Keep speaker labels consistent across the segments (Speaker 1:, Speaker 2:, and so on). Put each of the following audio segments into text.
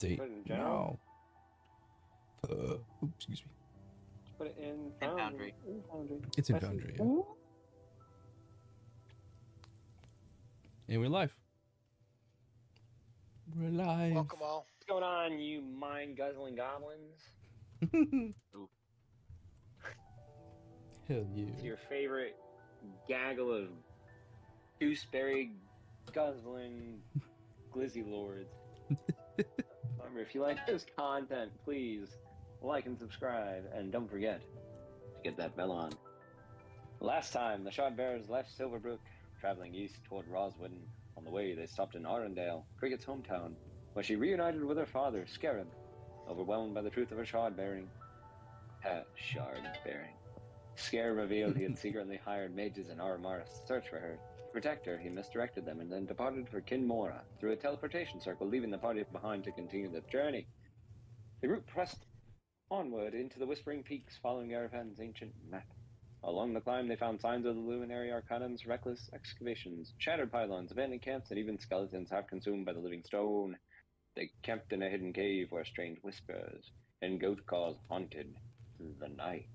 Speaker 1: Date
Speaker 2: Put it in general?
Speaker 1: now. Oops, excuse me.
Speaker 2: Just put it in
Speaker 3: Foundry.
Speaker 2: Foundry.
Speaker 1: It's in
Speaker 2: I see.
Speaker 1: Foundry, yeah.
Speaker 2: Ooh.
Speaker 1: And we're live. We're live.
Speaker 4: Welcome all.
Speaker 2: What's going on, you mind-guzzling goblins?
Speaker 1: Hell yeah.
Speaker 2: It's your favorite gaggle of gooseberry guzzling glizzy lords. Remember, if you like this content, please like and subscribe, and don't forget to get that bell on. Last time, the Shardbearers left Silverbrook, traveling east toward Roswin. On the way, they stopped in Arendale, Quicket's hometown, where she reunited with her father, Scarab, overwhelmed by the truth of her shard-bearing. Scarab revealed he had secretly hired mages in Aramaris to search for her. To protect her, he misdirected them and then departed for Kaer Morune through a teleportation circle, leaving the party behind to continue their journey. The group pressed onward into the Whispering Peaks, following Aravan's ancient map. Along the climb, they found signs of the luminary arcanium's reckless excavations, shattered pylons, abandoned camps, and even skeletons half consumed by the living stone. They camped in a hidden cave where strange whispers and goat calls haunted the night.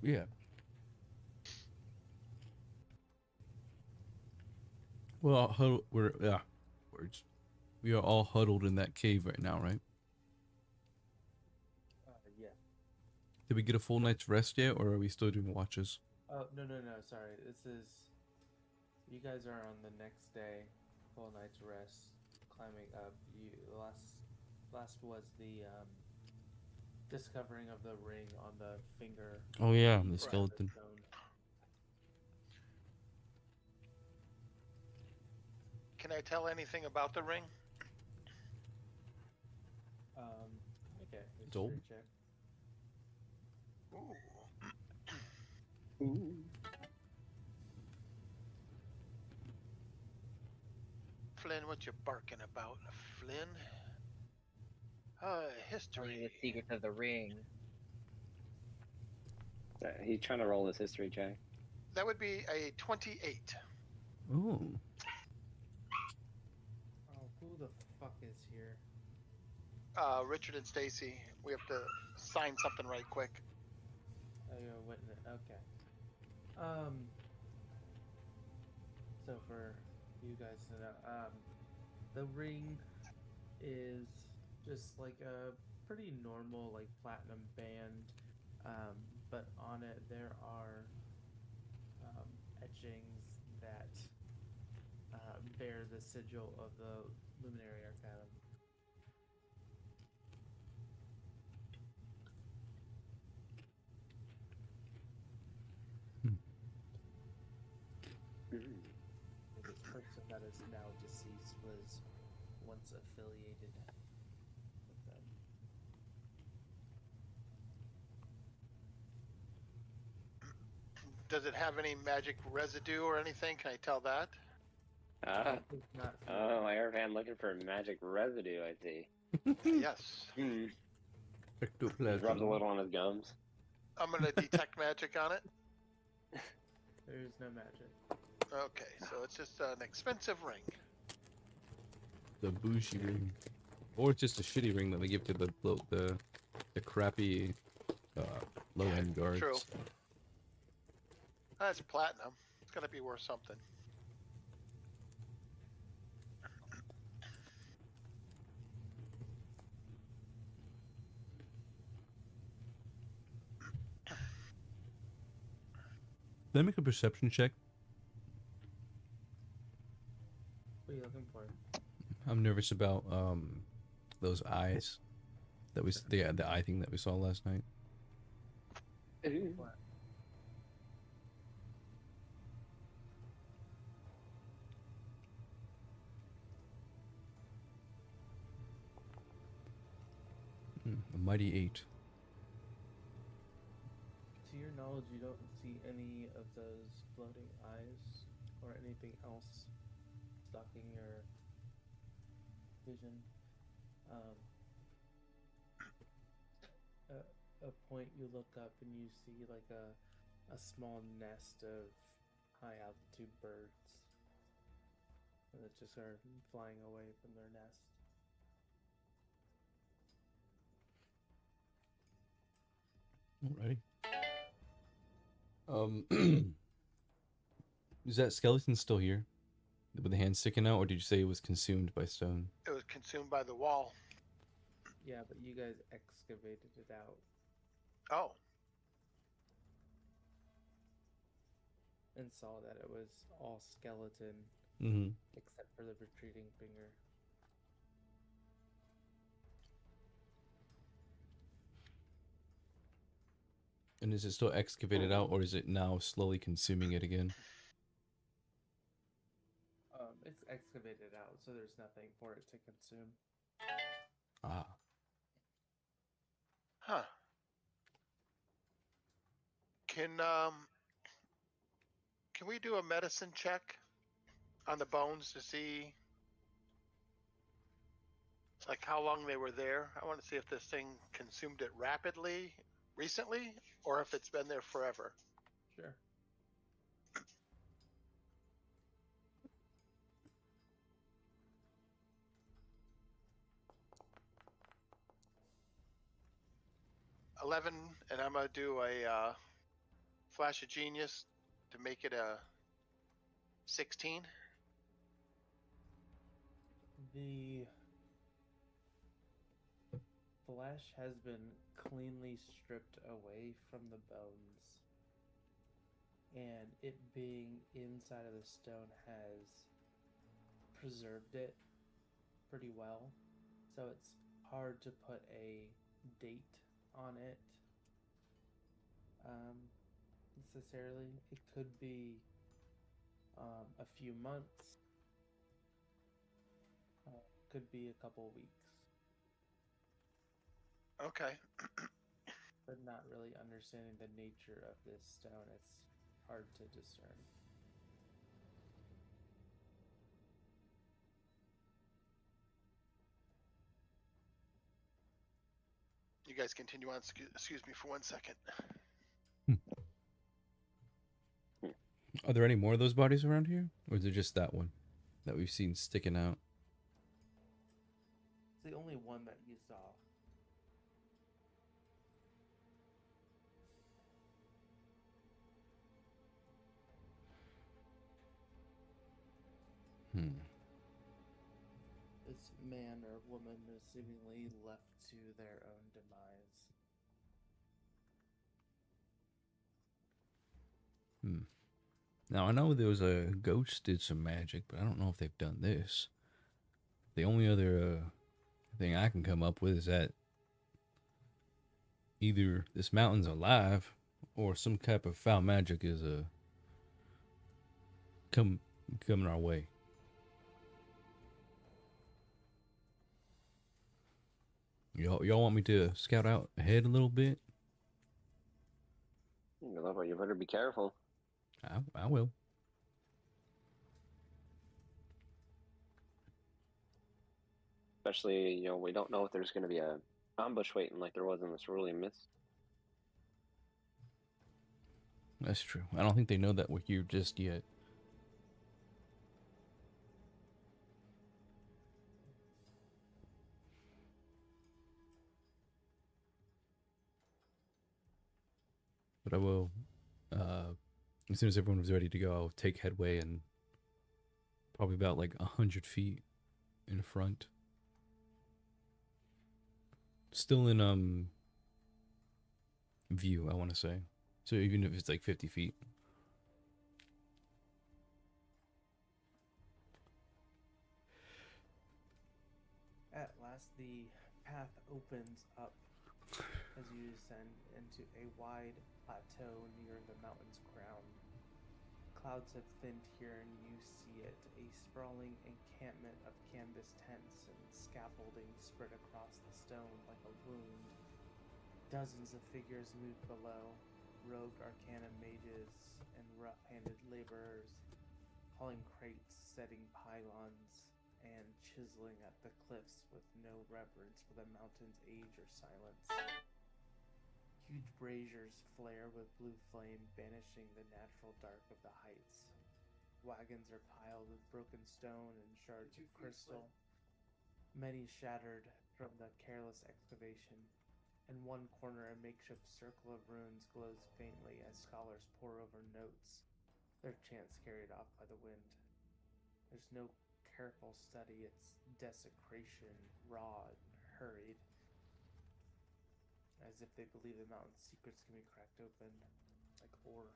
Speaker 1: Yeah. Well, words. We are all huddled in that cave right now, right?
Speaker 5: Yeah.
Speaker 1: Did we get a full night's rest yet, or are we still doing watches?
Speaker 5: Oh, no, sorry. This is... You guys are on the next day, full night's rest, climbing up. Last was the, discovering of the ring on the finger.
Speaker 1: Oh yeah, the
Speaker 5: Right.
Speaker 1: skeleton.
Speaker 4: Can I tell anything about the ring?
Speaker 5: Okay.
Speaker 1: It's old.
Speaker 5: Check.
Speaker 4: Ooh. Flynn, what you barking about, Flynn?
Speaker 3: Telling
Speaker 4: History.
Speaker 3: you the secret of the ring.
Speaker 2: He's trying to roll his history check.
Speaker 4: That would be a 28.
Speaker 1: Oh.
Speaker 5: Oh, who the fuck is here?
Speaker 4: Richard and Stacy, we have to sign something right quick.
Speaker 5: Oh, you're a witness. Okay. So for you guys to know, the ring is just like a pretty normal, like, platinum band, but on it there are etchings that bear the sigil of the luminary arcanium. This person that is now deceased was once affiliated with them.
Speaker 4: Does it have any magic residue or anything? Can I tell that?
Speaker 2: Ah.
Speaker 5: It's not
Speaker 2: Oh, my Aravan looking for magic residue, I see.
Speaker 4: Yes.
Speaker 2: He
Speaker 1: Ectoplasm.
Speaker 2: rubs a little on his gums.
Speaker 4: I'm gonna detect magic on it.
Speaker 5: There's no magic.
Speaker 4: Okay, so it's just an expensive ring.
Speaker 1: The bougie ring, or it's just a shitty ring that they give to the crappy low end guards.
Speaker 4: True. That's platinum. It's gonna be worth something.
Speaker 1: Let me make a perception check.
Speaker 5: What are you looking for?
Speaker 1: I'm nervous about those eyes that the eye thing that we saw last night.
Speaker 5: What?
Speaker 1: A mighty 8.
Speaker 5: To your knowledge, you don't see any of those floating eyes or anything else stalking your vision. a point you look up and you see like a small nest of high altitude birds that just are flying away from their nest.
Speaker 1: Alrighty. Is that skeleton still here? With the hand sticking out, or did you say it was consumed by stone?
Speaker 4: It was consumed by the wall.
Speaker 5: Yeah, but you guys excavated it out
Speaker 4: Oh,
Speaker 5: and saw that it was all skeleton
Speaker 1: Mm-hmm.
Speaker 5: except for the retreating finger.
Speaker 1: And is it still excavated out, or is it now slowly consuming it again?
Speaker 5: It's excavated out, so there's nothing for it to consume.
Speaker 1: Ah.
Speaker 4: huh. Can we do a medicine check on the bones to see like how long they were there? I want to see if this thing consumed it rapidly recently or if it's been there forever.
Speaker 5: Sure.
Speaker 4: $11, and I'm gonna do a flash of genius to make it a 16.
Speaker 5: The flesh has been cleanly stripped away from the bones, and it being inside of the stone has preserved it pretty well, so it's hard to put a date on it necessarily. It could be a few months, could be a couple weeks,
Speaker 4: Okay.
Speaker 5: but not really understanding the nature of this stone, it's hard to discern.
Speaker 4: You guys continue on. Excuse me for 1 second.
Speaker 1: Are there any more of those bodies around here? Or is it just that one that we've seen sticking out?
Speaker 5: It's the only one that you saw. This man or woman is seemingly left to their own demise.
Speaker 1: Now, I know there was a ghost did some magic, but I don't know if they've done this. The only other thing I can come up with is that either this mountain's alive or some type of foul magic is coming our way. Y'all want me to scout out ahead a little bit?
Speaker 2: You better be careful.
Speaker 1: I will.
Speaker 2: Especially, we don't know if there's going to be a ambush waiting like there was in this rolling mist.
Speaker 1: That's true. I don't think they know that we're here just yet. But I will, as soon as everyone was ready to go, I'll take headway and probably about like 100 feet in front. Still in, view, I want to say. So even if it's like 50 feet.
Speaker 5: At last, the path opens up as you descend into a wide plateau near the mountain's crown. Clouds have thinned here, and you see it, a sprawling encampment of canvas tents and scaffolding spread across the stone like a wound. Dozens of figures move below, rogue arcanium mages and rough-handed laborers, hauling crates, setting pylons, and chiseling at the cliffs with no reverence for the mountain's age or silence. Huge braziers flare with blue flame, banishing the natural dark of the heights. Wagons are piled with broken stone and shards of crystal, many shattered from the careless excavation. In one corner, a makeshift circle of runes glows faintly as scholars pore over notes, their chants carried off by the wind. There's no careful study, it's desecration, raw and hurried, as if they believe the mountain's secrets can be cracked open like ore.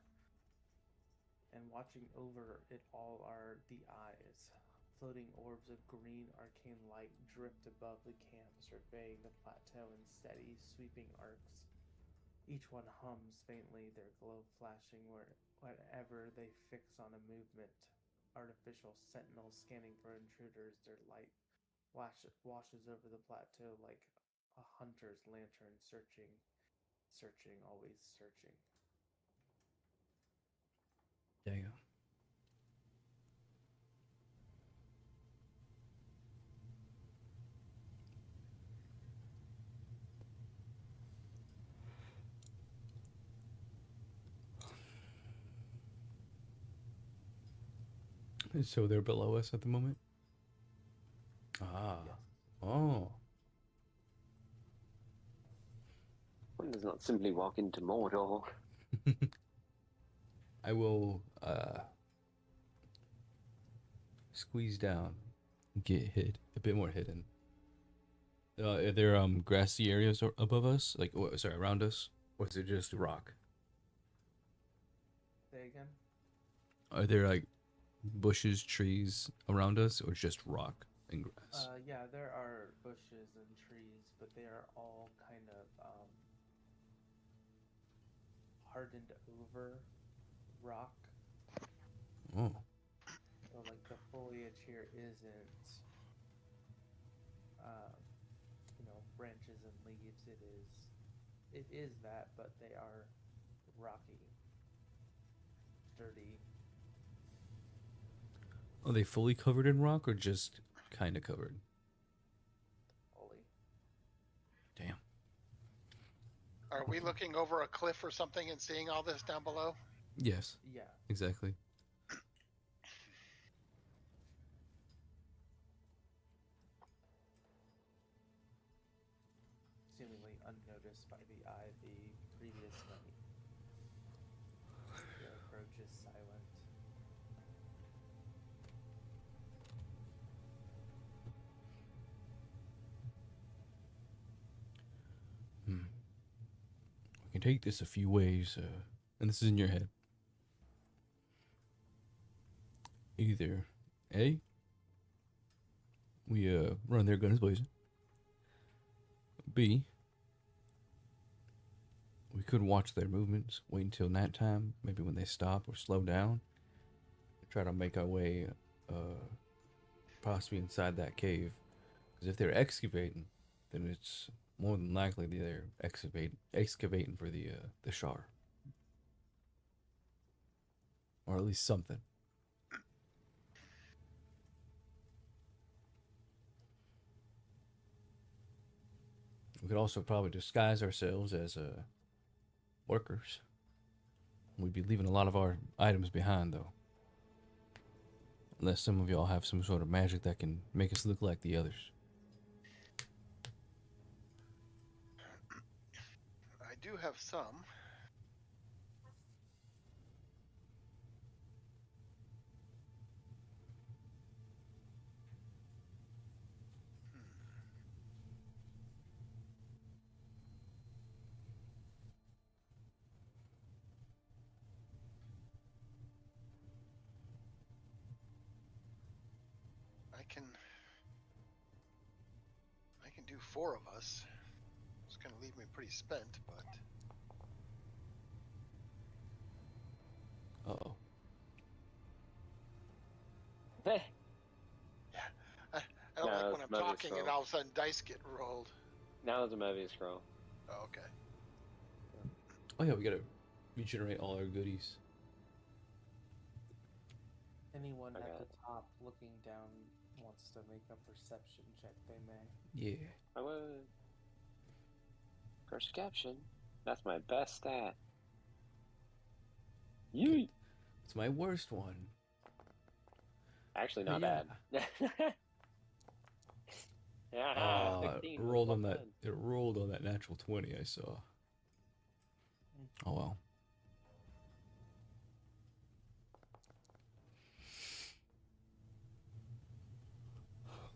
Speaker 5: And watching over it all are the eyes. Floating orbs of green arcane light drift above the camp, surveying the plateau in steady, sweeping arcs. Each one hums faintly, their glow flashing whenever they fix on a movement. Artificial sentinels scanning for intruders, their light washes over the plateau like a hunter's lantern, searching, always searching.
Speaker 1: Damn. So they're below us at the moment? Ah.
Speaker 5: Yes.
Speaker 1: Oh.
Speaker 2: One does not simply walk into Mordor.
Speaker 1: I will squeeze down, get hid a bit more hidden. Are there grassy areas above us, like sorry, around us, or is it just rock?
Speaker 5: Say again?
Speaker 1: Are there like bushes, trees around us, or just rock and grass?
Speaker 5: Yeah, there are bushes and trees, but they are all kind of hardened over rock.
Speaker 1: Oh.
Speaker 5: So like the foliage here isn't, branches and leaves. It is that, but they are rocky, sturdy.
Speaker 1: Are they fully covered in rock, or just kind of covered?
Speaker 5: Fully.
Speaker 1: Damn.
Speaker 4: Are we looking over a cliff or something and seeing all this down below?
Speaker 1: Yes.
Speaker 5: Yeah.
Speaker 1: Exactly.
Speaker 5: Seemingly unnoticed by the eye the previous night. Your approach is silent.
Speaker 1: We can take this a few ways, and this is in your head. Either A, we run their guns blazing. B, we could watch their movements, wait until nighttime, maybe when they stop or slow down, try to make our way possibly inside that cave. Because if they're excavating, then it's more than likely they're excavating for the Shar. Or at least something. We could also probably disguise ourselves as workers. We'd be leaving a lot of our items behind, though. Unless some of y'all have some sort of magic that can make us look like the others.
Speaker 4: I do have some. I can do 4 of us. It's gonna leave me pretty spent, but
Speaker 1: Uh-oh.
Speaker 2: Hey,
Speaker 4: I don't
Speaker 2: No,
Speaker 4: like
Speaker 2: it's
Speaker 4: when I'm
Speaker 2: Mobius
Speaker 4: talking and
Speaker 2: roll.
Speaker 4: all of a sudden dice get rolled.
Speaker 2: now is a Mobius scroll.
Speaker 4: Oh, okay.
Speaker 1: Oh yeah, we gotta regenerate all our goodies.
Speaker 5: Anyone at
Speaker 2: Okay.
Speaker 5: the top looking down wants to make a perception check, they may.
Speaker 1: Yeah.
Speaker 2: I would. Perception. That's my best stat. You
Speaker 1: It's my worst one.
Speaker 2: actually
Speaker 1: But
Speaker 2: not
Speaker 1: yeah.
Speaker 2: bad. Yeah, 16 with a
Speaker 1: Rolled on that.
Speaker 2: +1.
Speaker 1: It rolled on that natural 20 I saw. Oh well.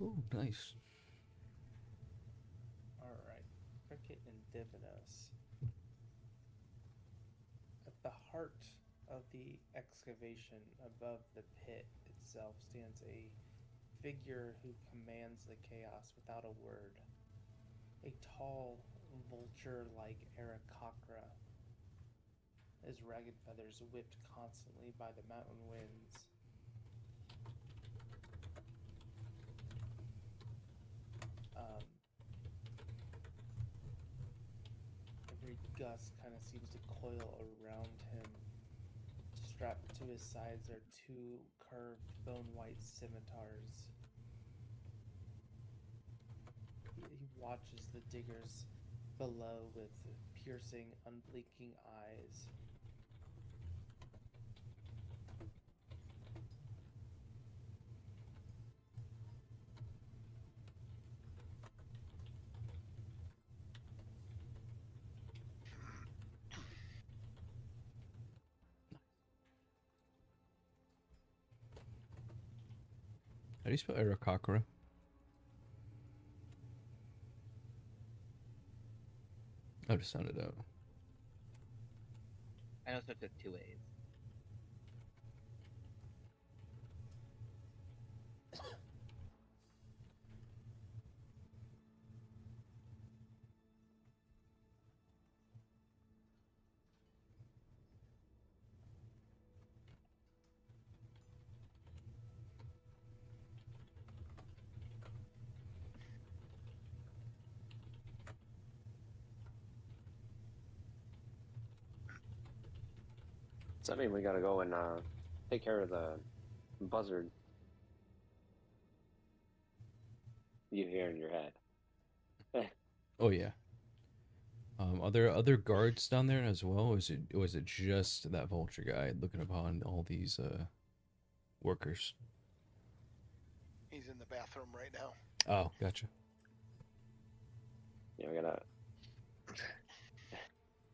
Speaker 1: Oh, nice.
Speaker 5: Alright. Cricket and Divinos. At the heart of the excavation above the pit itself stands a figure who commands the chaos without a word. A tall, vulture-like Aarakocra, his ragged feathers whipped constantly by the mountain winds. Every gust kind of seems to coil around him. Strapped to his sides are two curved bone-white scimitars. He watches the diggers below with piercing, unblinking eyes.
Speaker 1: How do you spell Aarakocra? I just sounded out.
Speaker 6: I know it took 2 ways.
Speaker 2: Does that mean we gotta go and take care of the buzzard you hear in your head?
Speaker 1: Oh yeah. Are there other guards down there as well? Or was it just that vulture guy looking upon all these workers?
Speaker 4: He's in the bathroom right now.
Speaker 1: Oh, gotcha.
Speaker 2: Yeah, we gotta.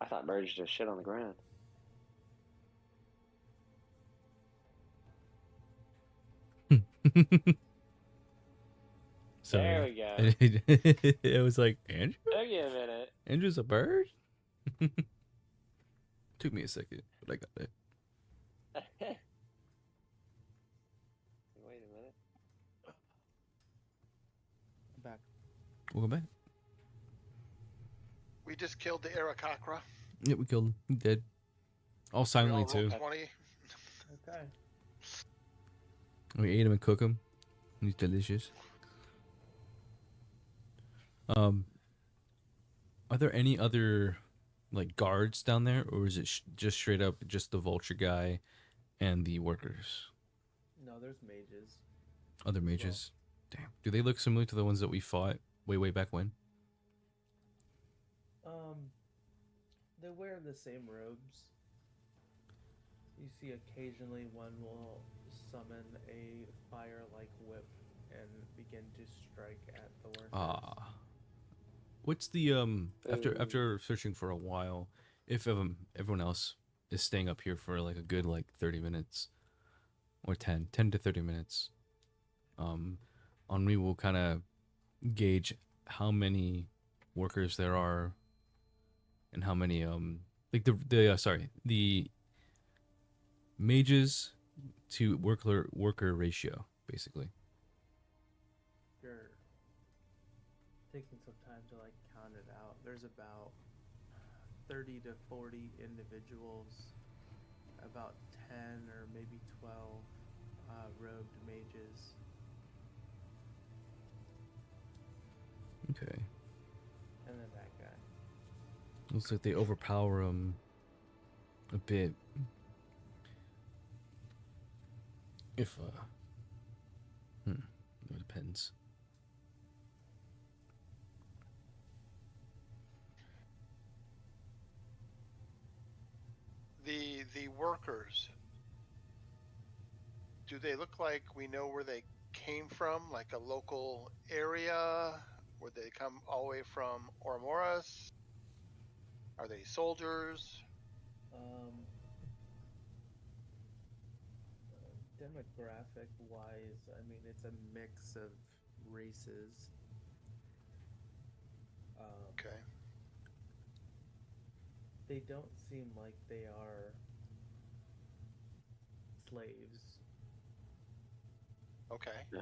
Speaker 2: I thought birds just shit on the ground.
Speaker 1: So
Speaker 2: There we go.
Speaker 1: it was like, Andrew?
Speaker 2: Took you a minute.
Speaker 1: Andrew's a bird? Took me a second, but I got there.
Speaker 2: Wait a minute.
Speaker 5: I'm back.
Speaker 1: Welcome back.
Speaker 4: We just killed the Aarakocra.
Speaker 1: Yeah, we killed him. He dead. All silently
Speaker 4: We all rolled
Speaker 1: too.
Speaker 4: 20.
Speaker 5: Okay.
Speaker 1: We ate him and cook him. He's delicious. Are there any other like guards down there, or is it just straight up just the vulture guy and the workers?
Speaker 5: No, there's mages.
Speaker 1: Other mages. Damn. Do they look similar to the ones that we fought way back when?
Speaker 5: They wear the same robes. You see occasionally one will summon a fire-like whip and begin to strike at the workers.
Speaker 1: Ah. What's the after searching for a while, if everyone else is staying up here for like a good like 30 minutes or 10 to 30 minutes, Henri will kind of gauge how many workers there are and how many like the mages to worker ratio basically.
Speaker 5: You're taking some time to like count it out. There's about 30 to 40 individuals, about 10 or maybe 12 robed mages.
Speaker 1: Okay.
Speaker 5: And then that guy.
Speaker 1: Looks like they overpower him a bit. If it depends.
Speaker 4: the workers, do they look like we know where they came from, like a local area? Would they come all the way from Ormoras? Are they soldiers?
Speaker 5: Demographic wise, I mean, it's a mix of races.
Speaker 4: Okay.
Speaker 5: They don't seem like they are slaves.
Speaker 4: Okay.
Speaker 2: No.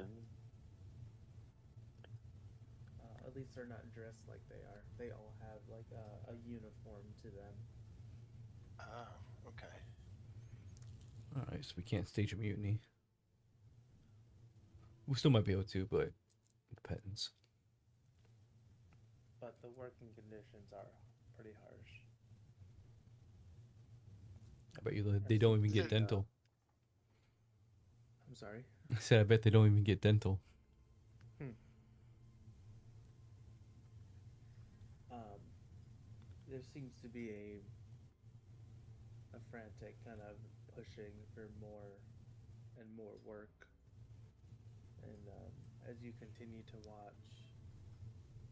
Speaker 5: At least they're not dressed like they are. They all have like a uniform to them.
Speaker 4: Ah, okay.
Speaker 1: Alright, so we can't stage a mutiny. We still might be able to, but it depends.
Speaker 5: But the working conditions are pretty harsh.
Speaker 1: I bet you they don't even get
Speaker 4: Should,
Speaker 1: dental.
Speaker 5: I'm sorry.
Speaker 1: I said I bet they don't even get dental.
Speaker 5: There seems to be a frantic kind of pushing for more and more work, and as you continue to watch,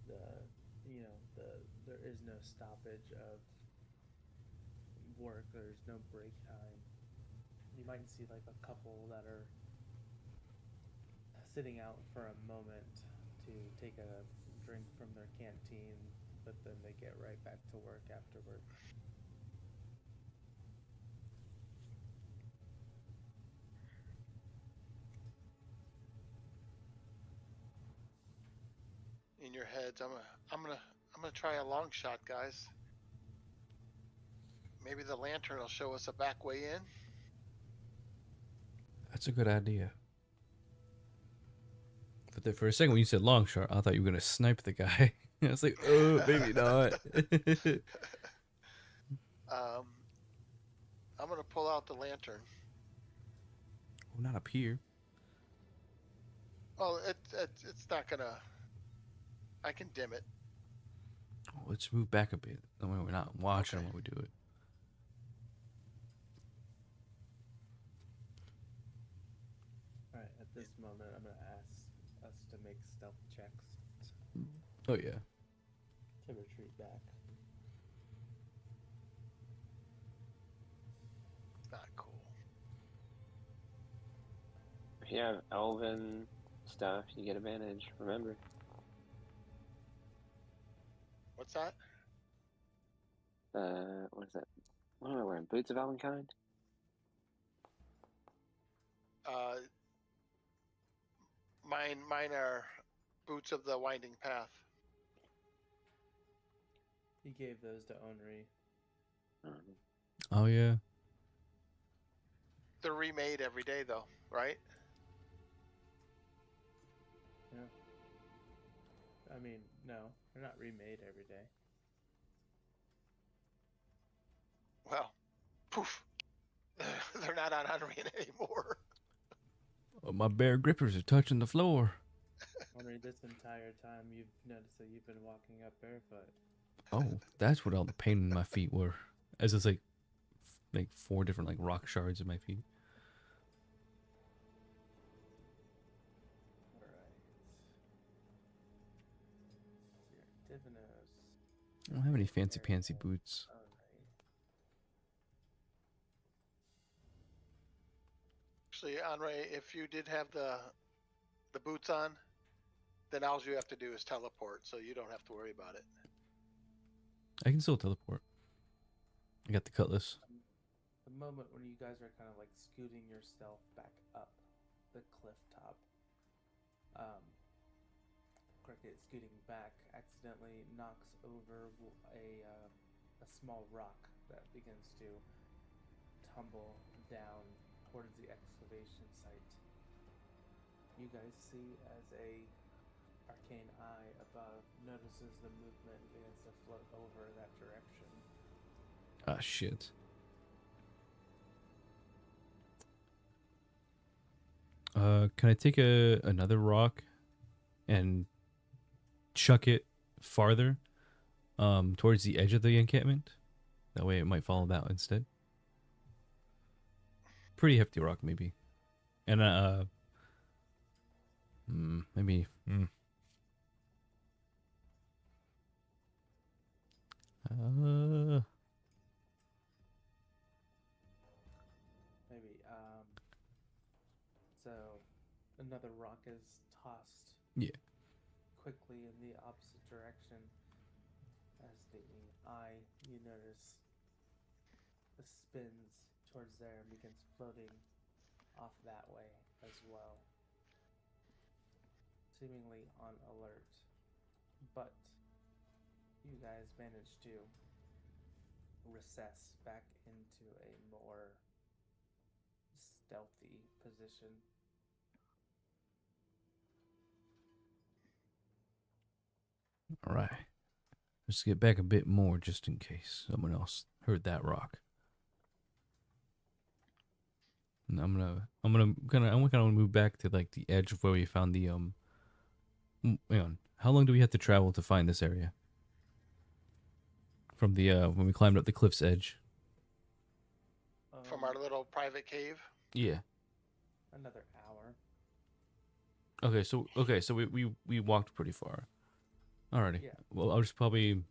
Speaker 5: there is no stoppage of work. There's no break time. You might see like a couple that are sitting out for a moment to take a drink from their canteen, but then they get right back to work afterward.
Speaker 4: In your heads, I'm gonna try a long shot, guys. Maybe the lantern will show us a back way in.
Speaker 1: That's a good idea. But for a second when you said long shot, I thought you were gonna snipe the guy. I was like, oh, maybe not.
Speaker 4: I'm gonna pull out the lantern.
Speaker 1: Oh, not up here.
Speaker 4: Oh, it's not gonna. I can dim it.
Speaker 1: Oh, let's move back a bit. That way we're not watching
Speaker 4: Okay.
Speaker 1: while we do it.
Speaker 5: Alright, at this moment, I'm going to ask us to make stealth checks
Speaker 1: Oh yeah.
Speaker 5: to retreat back.
Speaker 4: It's not cool.
Speaker 2: If you have elven stuff, you get advantage. Remember.
Speaker 4: What's that?
Speaker 2: What is that? What am I wearing? Boots of Elvenkind?
Speaker 4: Mine are boots of the winding path.
Speaker 5: He gave those to Onri.
Speaker 1: Oh yeah.
Speaker 4: They're remade every day, though, right?
Speaker 5: Yeah. I mean, no, they're not remade every day.
Speaker 4: Well, poof. They're not on Unreal anymore.
Speaker 1: Oh, my bare grippers are touching the floor.
Speaker 5: Onri, this entire time you've noticed that you've been walking up barefoot.
Speaker 1: Oh, that's what all the pain in my feet were. As it's like 4 different like rock shards in my feet.
Speaker 5: Alright. Your divinos.
Speaker 1: I don't have any fancy pantsy boots.
Speaker 5: Alright.
Speaker 4: Actually, Andre, if you did have the boots on, then all you have to do is teleport, so you don't have to worry about it.
Speaker 1: I can still teleport. I got the cutlass.
Speaker 5: The moment when you guys are kind of like scooting yourself back up the cliff top, Quicket scooting back accidentally knocks over a small rock that begins to tumble down towards the excavation site. You guys see as a arcane eye above notices the movement and begins to float over that direction.
Speaker 1: Ah, shit. Can I take another rock and chuck it farther towards the edge of the encampment? That way it might follow that instead. pretty hefty rock, maybe. And maybe.
Speaker 5: Maybe. So another rock is tossed.
Speaker 1: Yeah.
Speaker 5: Quickly in the opposite direction. As the eye, you notice, spins towards there and begins floating off that way as well, seemingly on alert. But you guys manage to recess back into a more stealthy position.
Speaker 1: All right. Let's get back a bit more just in case someone else heard that rock. And I'm gonna move back to like the edge of where we found the hang on. How long do we have to travel to find this area? From the when we climbed up the cliff's edge.
Speaker 4: From our little private cave.
Speaker 1: Yeah.
Speaker 5: Another hour.
Speaker 1: Okay, so we walked pretty far. Alrighty.
Speaker 5: Yeah.
Speaker 1: Well, I'll just probably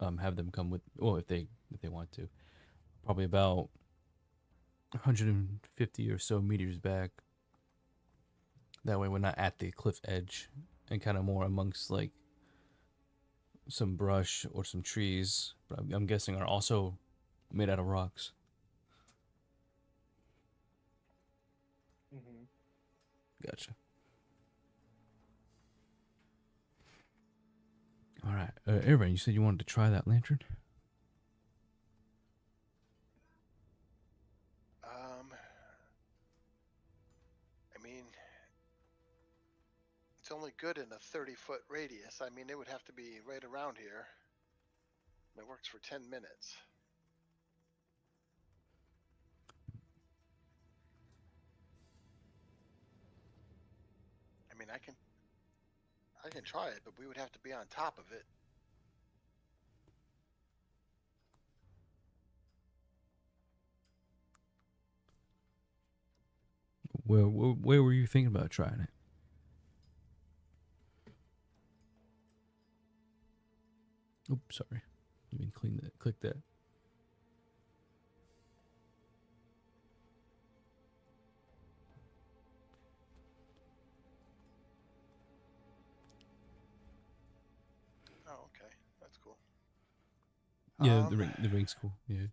Speaker 1: have them come with, well, if they want to. Probably about 150 or so meters back. That way we're not at the cliff edge and kind of more amongst like some brush or some trees, but I'm guessing are also made out of rocks.
Speaker 5: Mm-hmm.
Speaker 1: Gotcha. All right, Aaron, you said you wanted to try that lantern.
Speaker 4: I mean, it's only good in a 30-foot radius. I mean, it would have to be right around here. It works for 10 minutes. I mean, I can try it, but we would have to be on top of it.
Speaker 1: Where were you thinking about trying it? Oops, sorry. I mean, click that.
Speaker 4: Oh, okay. That's cool.
Speaker 1: Yeah, the ring's cool. Yeah.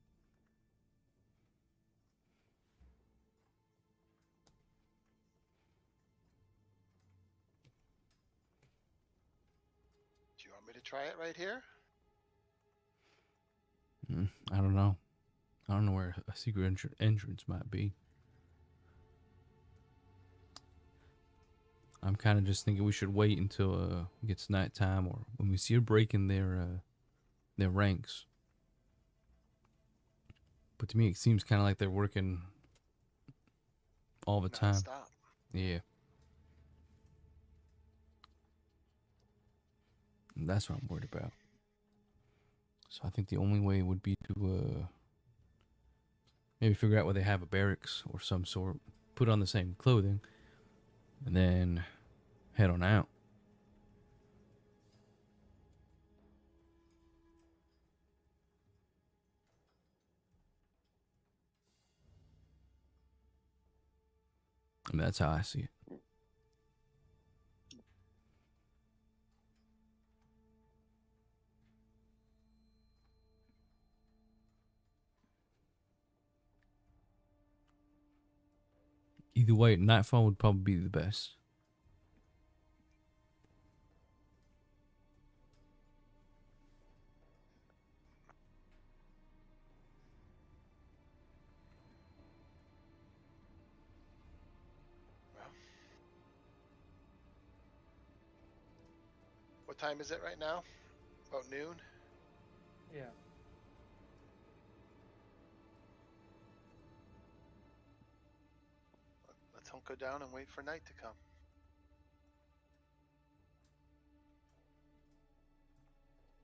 Speaker 4: Do you want me to try it right here?
Speaker 1: I don't know. I don't know where a secret entrance might be. I'm kind of just thinking we should wait until it gets nighttime or when we see a break in their ranks. But to me, it seems kind of like they're working all the time.
Speaker 4: Non-stop.
Speaker 1: Yeah. And that's what I'm worried about. So I think the only way would be to maybe figure out where they have a barracks or some sort, put on the same clothing, and then head on out. I mean, that's how I see it. Either way, nightfall would probably be the best.
Speaker 4: Well, what time is it right now? About noon?
Speaker 5: Yeah.
Speaker 4: Let's hunker down and wait for night to come.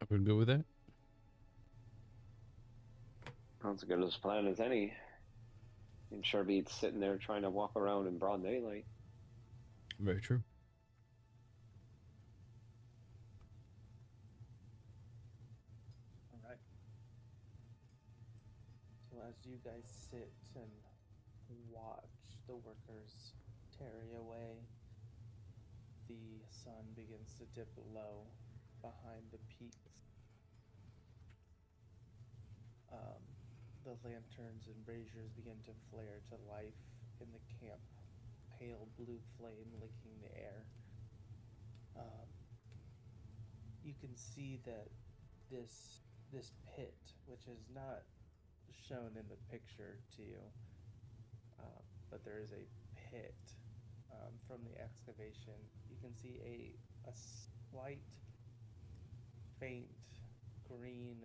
Speaker 1: Everyone good with that?
Speaker 2: That's as good a plan as any. And sure beats sitting there trying to walk around in broad daylight.
Speaker 1: Very true.
Speaker 5: All right. So as you guys sit and watch the workers tarry away, the sun begins to dip low behind the peaks. The lanterns and braziers begin to flare to life in the camp, pale blue flame licking the air. You can see that this pit, which is not shown in the picture to you, but there is a pit from the excavation. You can see a slight, faint green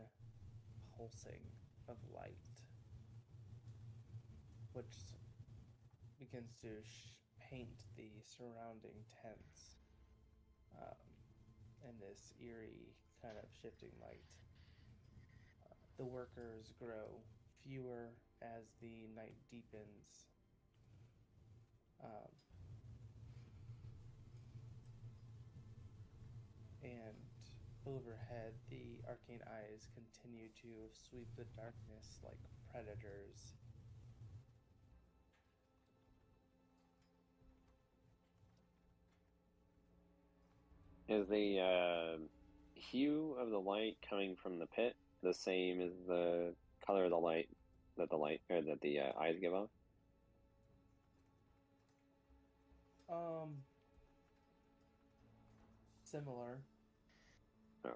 Speaker 5: pulsing of light, which begins to paint the surrounding tents in this eerie kind of shifting light. The workers grow fewer as the night deepens. And overhead, the arcane eyes continue to sweep the darkness like predators.
Speaker 2: Is the hue of the light coming from the pit the same as the color of the light that the eyes give off?
Speaker 5: Similar.
Speaker 2: Okay.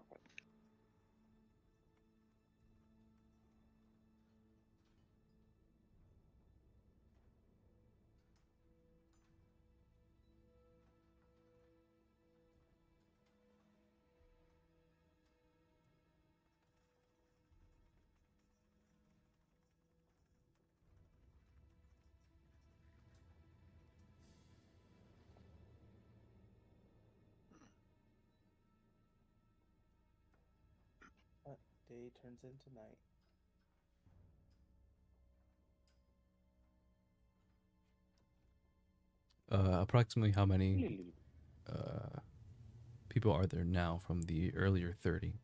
Speaker 5: But day turns into night.
Speaker 1: Approximately how many people are there now from the earlier 30?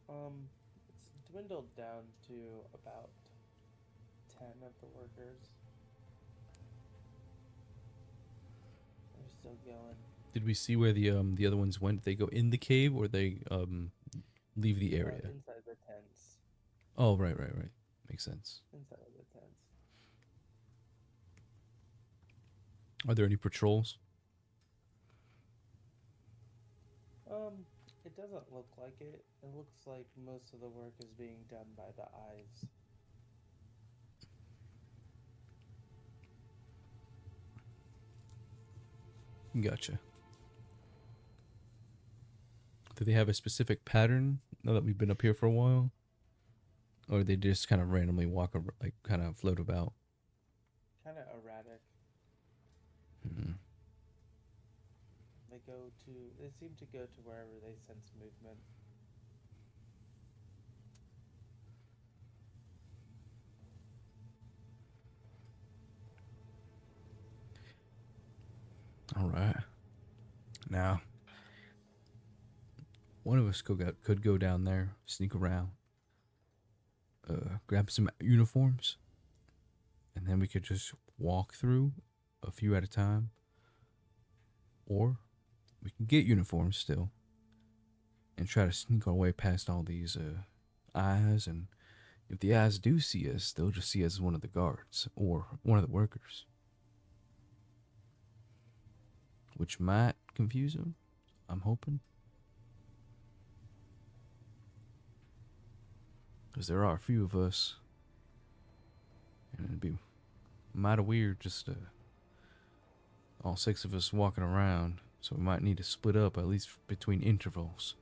Speaker 5: It's dwindled down to about 10 of the workers. They're still going.
Speaker 1: Did we see where the other ones went? Did they go in the cave or they leave the area?
Speaker 5: Inside the tents.
Speaker 1: Oh, right. Makes sense.
Speaker 5: Inside of the tents.
Speaker 1: Are there any patrols?
Speaker 5: It doesn't look like it. It looks like most of the work is being done by the eyes.
Speaker 1: Gotcha. Do they have a specific pattern now that we've been up here for a while? Or they just kind of randomly walk, like kind of float about?
Speaker 5: Kind of erratic.
Speaker 1: Mm-hmm.
Speaker 5: They seem to go to wherever they sense movement.
Speaker 1: All right. Now, one of us could go down there, sneak around, grab some uniforms, and then we could just walk through a few at a time. Or we can get uniforms still and try to sneak our way past all these eyes. And if the eyes do see us, they'll just see us as one of the guards or one of the workers, which might confuse them, I'm hoping. Because there are a few of us, and it'd be mighty weird just all 6 of us walking around, so we might need to split up at least between intervals.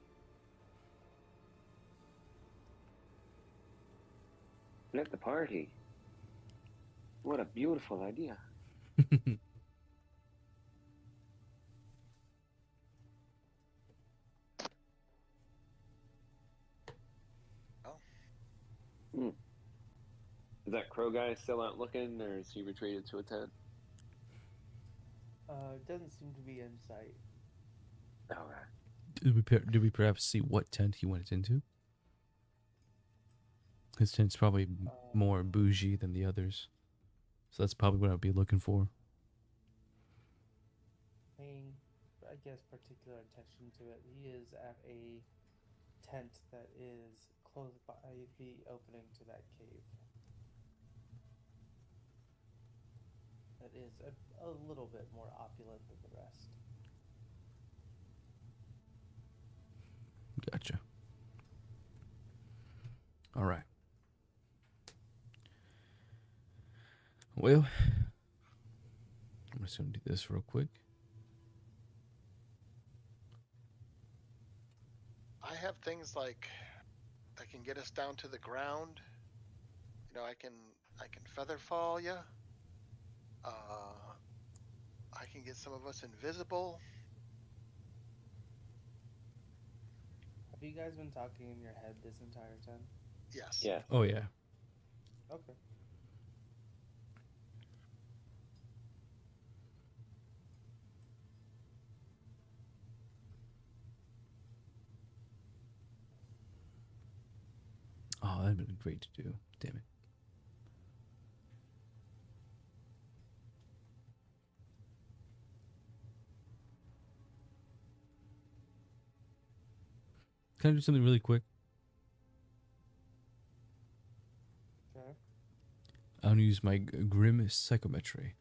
Speaker 2: Split the party. What a beautiful idea. Is that crow guy still out looking, or is he retreated to a tent?
Speaker 5: Doesn't seem to be in sight.
Speaker 2: Okay.
Speaker 1: Did we perhaps see what tent he went into? His tent's probably more bougie than the others, so that's probably what I'd be looking for.
Speaker 5: Paying, I guess, particular attention to it. He is at a tent that is close by the opening to that cave. That is a little bit more opulent than the rest.
Speaker 1: Gotcha. All right. Well, I'm just gonna do this real quick.
Speaker 4: I have things like that can get us down to the ground. You know, I can feather fall you. I can get some of us invisible.
Speaker 5: Have you guys been talking in your head this entire time?
Speaker 4: Yes.
Speaker 2: Yeah.
Speaker 1: Oh yeah.
Speaker 5: Okay.
Speaker 1: Oh, that'd been great to do. Damn it. Can I do something really quick?
Speaker 5: Okay.
Speaker 1: I'm gonna use my grim psychometry.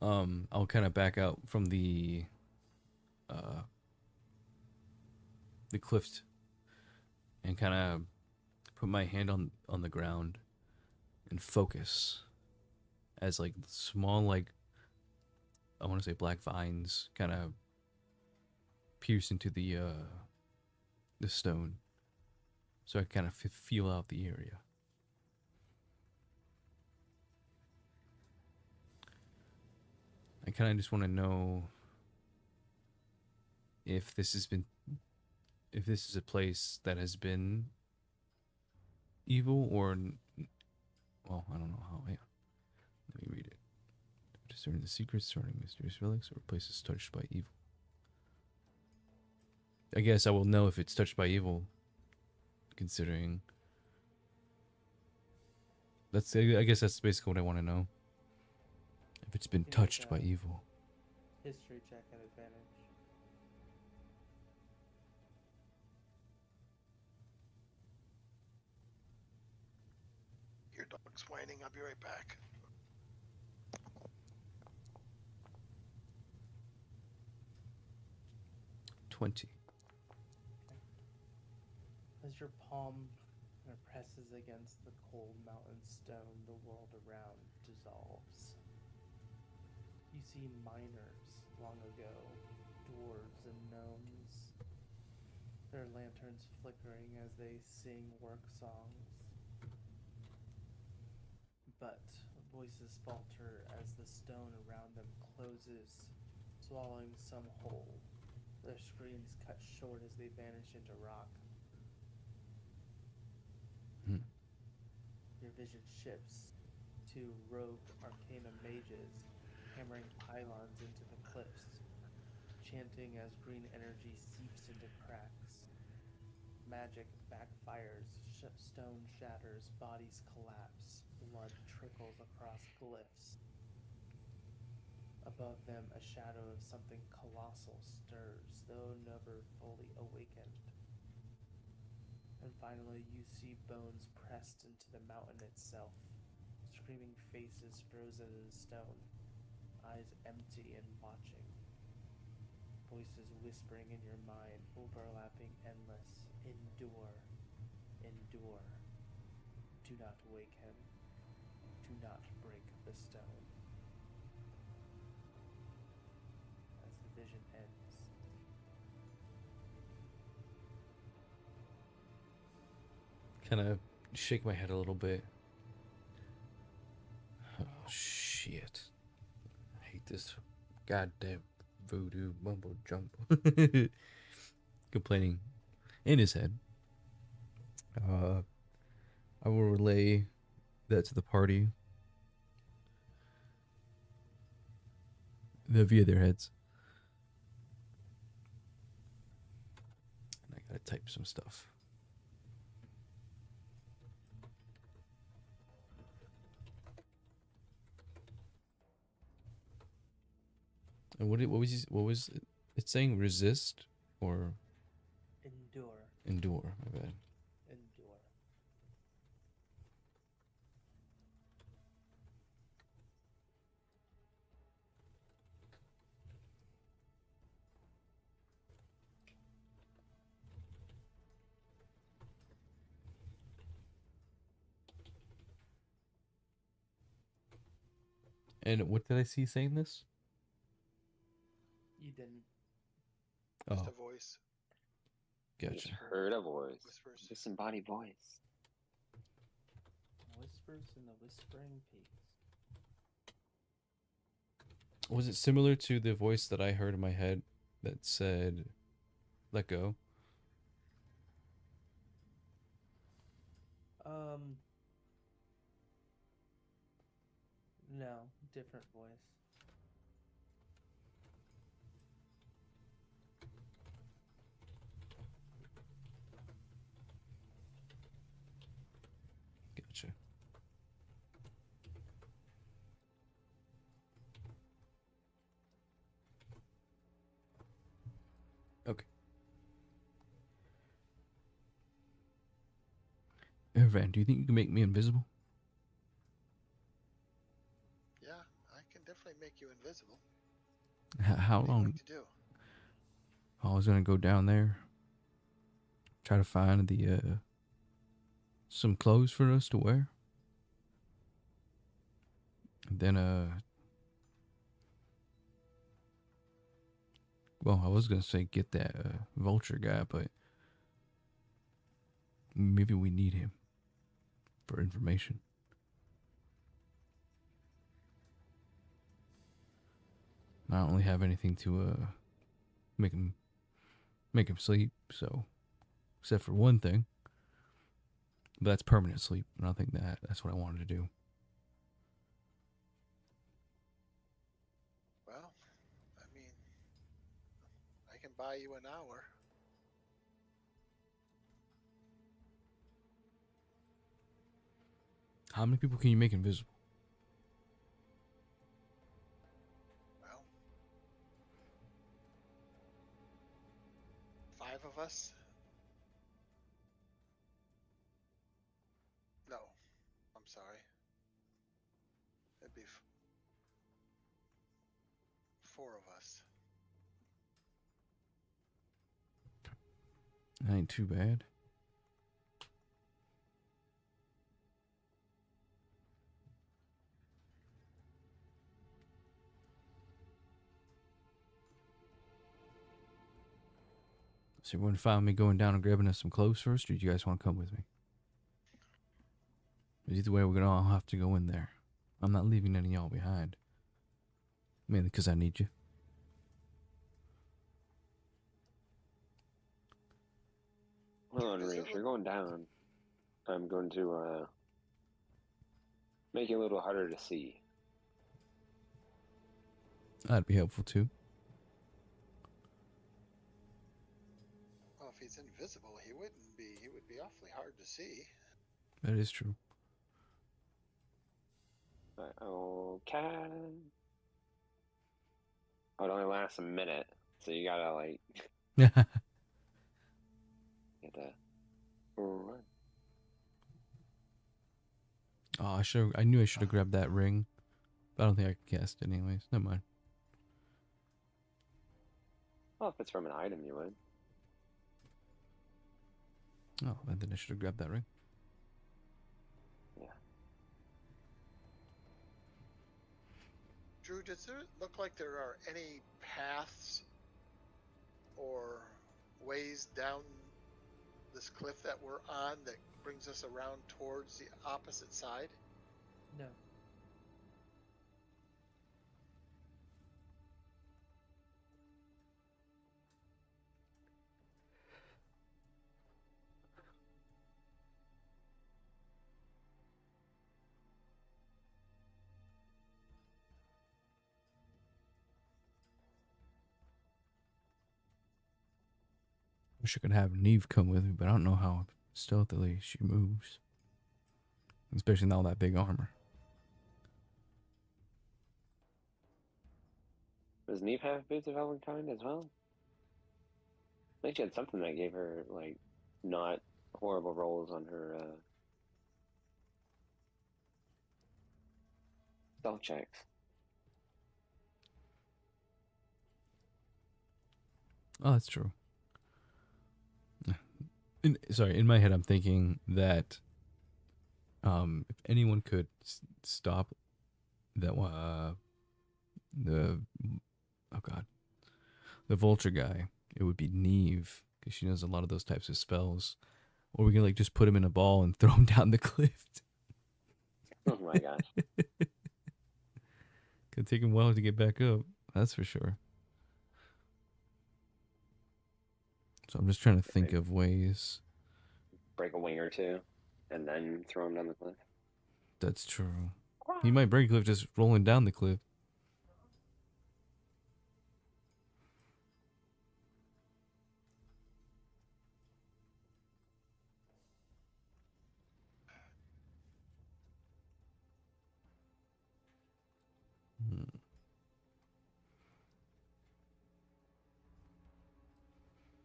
Speaker 1: I'll kind of back out from the cliff and kind of put my hand on the ground and focus as like small, like I want to say black vines kind of pierce into the stone, so I kind of feel out the area. I kind of just want to know if this is a place that has been evil or, well, I don't know how. Yeah, let me read it. Discerning the secrets surrounding mysterious relics or places touched by evil. I guess I will know if it's touched by evil, considering I guess that's basically what I want to know. If it's been
Speaker 5: You can
Speaker 1: touched
Speaker 5: make
Speaker 1: by
Speaker 5: a
Speaker 1: evil.
Speaker 5: History check at advantage.
Speaker 4: Your dog's whining. I'll be right back.
Speaker 1: $20.
Speaker 5: As your palm kind of presses against the cold mountain stone, the world around dissolves. You see miners long ago, dwarves and gnomes, their lanterns flickering as they sing work songs. But voices falter as the stone around them closes, swallowing some whole. Their screams cut short as they vanish into rock. Your vision shifts to robed arcanium mages hammering pylons into the cliffs, chanting as green energy seeps into cracks. Magic backfires, stone shatters, bodies collapse, blood trickles across glyphs. Above them, a shadow of something colossal stirs, though never fully awakened. And finally, you see bones pressed into the mountain itself, screaming faces frozen in stone, eyes empty and watching. Voices whispering in your mind, overlapping endless. Endure, endure. Do not wake him. Do not break the stone. As the vision ends.
Speaker 1: Kind of shake my head a little bit. Oh, shit. I hate this goddamn voodoo mumbo jumbo. Complaining in his head. I will relay that to the party via their heads. And I gotta type some stuff. And what was it saying? Resist or
Speaker 5: Endure.
Speaker 1: endure? My bad.
Speaker 5: Endure.
Speaker 1: And what did I see saying this?
Speaker 5: You didn't.
Speaker 4: Just
Speaker 1: Oh,
Speaker 4: a voice.
Speaker 2: Just
Speaker 1: gotcha.
Speaker 2: heard a voice.
Speaker 4: Whispers.
Speaker 2: Disembodied voice.
Speaker 5: Whispers in the Whispering Peaks.
Speaker 1: Was it similar to the voice that I heard in my head that said, "Let go"?
Speaker 5: No, different voice.
Speaker 1: Gotcha. Okay. Van, do you think you can make me invisible?
Speaker 4: Yeah, I can definitely make you invisible.
Speaker 1: How
Speaker 4: What do you
Speaker 1: long?
Speaker 4: like to do?
Speaker 1: I was gonna go down there, try to find the some clothes for us to wear. And then well, I was gonna say get that vulture guy, but maybe we need him for information. I don't really have anything to make him sleep, so except for one thing. But that's permanent sleep, and I think that's what I wanted to do.
Speaker 4: Well, I mean, I can buy you an hour.
Speaker 1: How many people can you make invisible?
Speaker 4: Well, 5 of us? No, I'm sorry. It'd be 4 of us.
Speaker 1: That ain't too bad. So everyone find me going down and grabbing us some clothes first, or do you guys want to come with me? But either way, we're gonna all have to go in there. I'm not leaving any of y'all behind. Mainly because I need you.
Speaker 2: Hold on, Ray. If you're going down, I'm going to make it a little harder to see.
Speaker 1: That'd be helpful too.
Speaker 4: Well, if he's invisible, he wouldn't be. He would be awfully hard to see.
Speaker 1: That is true.
Speaker 2: Okay. Oh, it only lasts a minute, so you gotta like get that. Run.
Speaker 1: Oh, I knew I should have grabbed that ring. But I don't think I could cast it anyways. Never mind.
Speaker 2: Well, if it's from an item, you would.
Speaker 1: Oh, and then I should have grabbed that ring.
Speaker 2: Yeah.
Speaker 4: Drew, does it look like there are any paths or ways down this cliff that we're on that brings us around towards the opposite side?
Speaker 5: No.
Speaker 1: Wish I could have Neve come with me, but I don't know how stealthily she moves. Especially with all that big armor.
Speaker 2: Does Neve have boots of elven kind as well? I think she had something that gave her, like, not horrible rolls on her stealth checks.
Speaker 1: Oh, that's true. In my head, I'm thinking that if anyone could stop that the the vulture guy, it would be Neve, because she knows a lot of those types of spells. Or we can like just put him in a ball and throw him down the cliff.
Speaker 2: Oh my gosh.
Speaker 1: Could take him a while to get back up. That's for sure. So I'm just trying to think of ways.
Speaker 2: Break a wing or two, and then throw him down the cliff.
Speaker 1: That's true. He might break a cliff just rolling down the cliff.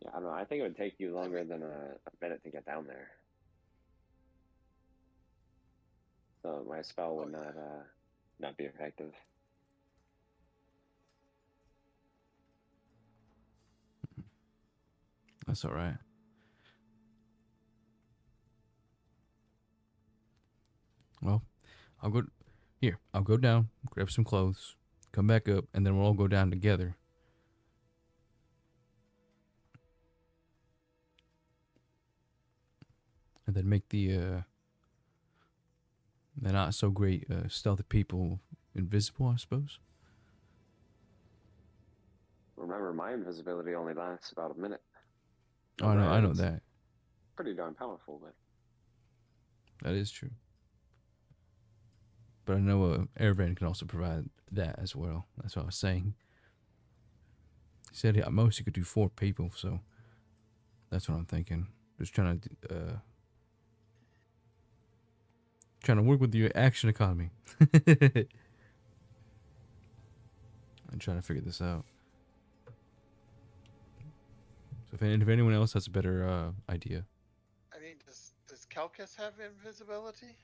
Speaker 2: Yeah, I don't know. I think it would take you longer than a minute to get down there. So my spell would not be effective.
Speaker 1: That's all right. Well, I'll go down, grab some clothes, come back up, and then we'll all go down together. And then make the not so great stealthy people invisible, I suppose.
Speaker 2: Remember, my invisibility only lasts about a minute.
Speaker 1: Oh, I know
Speaker 2: It's
Speaker 1: that.
Speaker 2: pretty darn powerful, but
Speaker 1: That is true. But I know Airvan can also provide that as well. That's what I was saying. He said at most he could do 4 people, so that's what I'm thinking. Just trying to work with your action economy. I'm trying to figure this out. So if anyone else has a better idea.
Speaker 4: I mean, does Calcus have invisibility?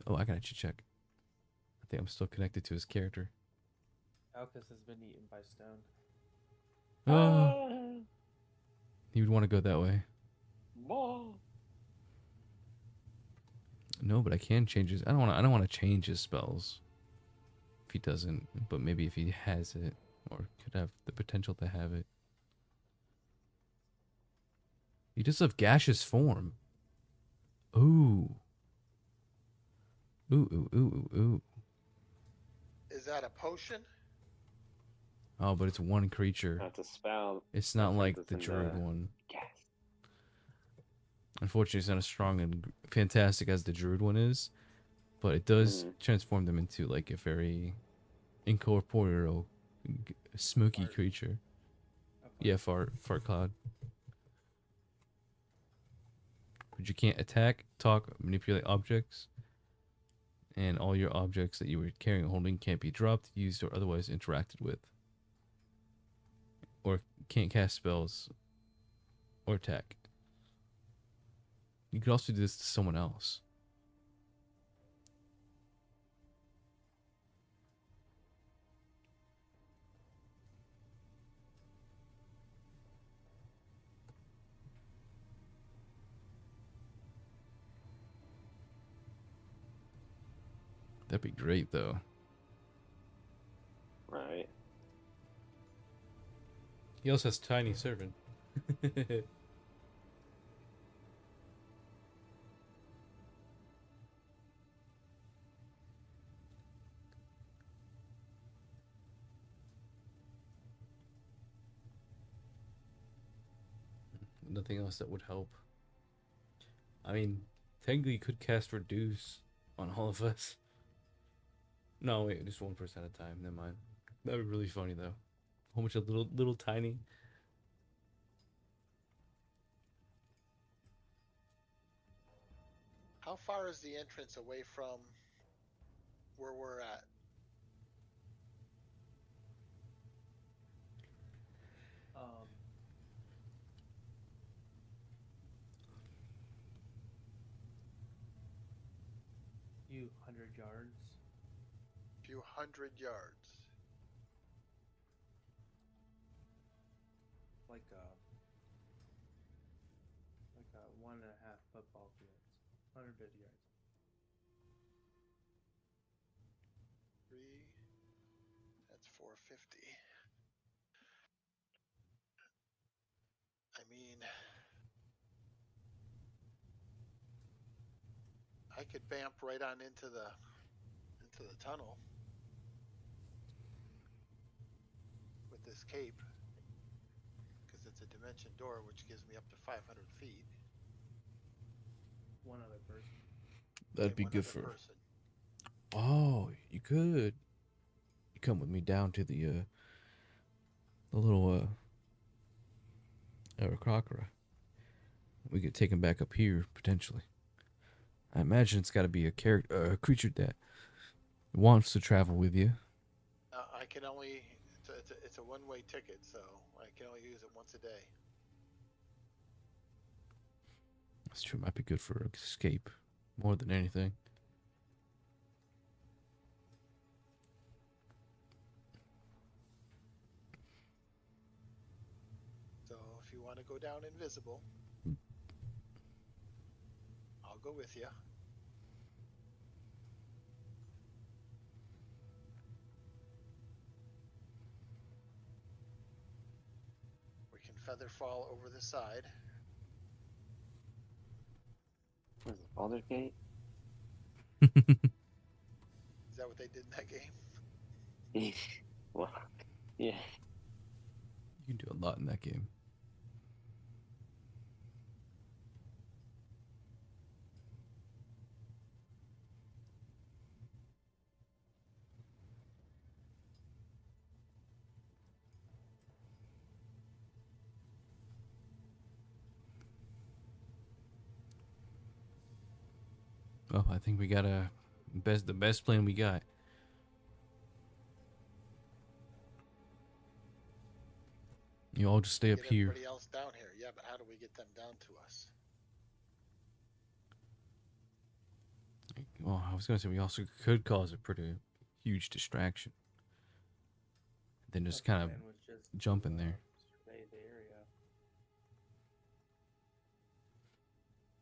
Speaker 1: Oh, I gotta check. I think I'm still connected to his character.
Speaker 5: Alcus has been eaten by stone.
Speaker 1: Oh, he would want to go that way. No, but I can change his. I don't want to change his spells. If he doesn't, but maybe if he has it, or could have the potential to have it. He does have gaseous form. Ooh. Ooh.
Speaker 4: Is that a potion?
Speaker 1: Oh, but it's one creature.
Speaker 2: that's a spell.
Speaker 1: It's not like the
Speaker 2: Difference in
Speaker 1: druid one.
Speaker 2: Yes.
Speaker 1: Unfortunately, it's not as strong and fantastic as the druid one is, but it does transform them into like a very incorporeal, smoky creature. Yeah, fart cloud. But you can't attack, talk, manipulate objects, and all your objects that you were carrying and holding can't be dropped, used, or otherwise interacted with, or can't cast spells or attack. You could also do this to someone else. That'd be great, though.
Speaker 2: Right.
Speaker 1: He also has tiny servant. Nothing else that would help. I mean, technically you could cast Reduce on all of us. No, wait, just one person at a time. Never mind. That'd be really funny, though. whole bunch of little tiny.
Speaker 4: How far is the entrance away from where we're at?
Speaker 5: Um, few 100 yards.
Speaker 4: Few 100 yards.
Speaker 5: Like a 1.5 football fields. 150 yards.
Speaker 4: 3. That's 450. I mean, I could vamp right on into the tunnel with this cape because it's a dimension door, which gives me up to 500 feet.
Speaker 5: One other person.
Speaker 1: That'd be
Speaker 4: One
Speaker 1: good
Speaker 4: other
Speaker 1: for.
Speaker 4: person.
Speaker 1: Oh, you could. You come with me down to the little Aracrocra. We could take him back up here potentially. I imagine it's got to be a character, a creature that wants to travel with you.
Speaker 4: I can only. It's a one-way ticket, so I can only use it once a day.
Speaker 1: That's true. Might be good for escape more than anything.
Speaker 4: So if you want to go down invisible, I'll go with you. We can feather fall over the side.
Speaker 2: What is it, Baldur's Gate?
Speaker 4: Is that what they did in that game?
Speaker 2: Well, yeah.
Speaker 1: You can do a lot in that game. Well, I think we got the best plan we got. You all just stay up
Speaker 4: Get
Speaker 1: here.
Speaker 4: everybody else down here. Yeah, but how do we get them down to us?
Speaker 1: Well, I was gonna say we also could cause a pretty huge distraction. Then just
Speaker 5: The
Speaker 1: kind of
Speaker 5: plan was just
Speaker 1: jump
Speaker 5: to,
Speaker 1: in there.
Speaker 5: survey the area.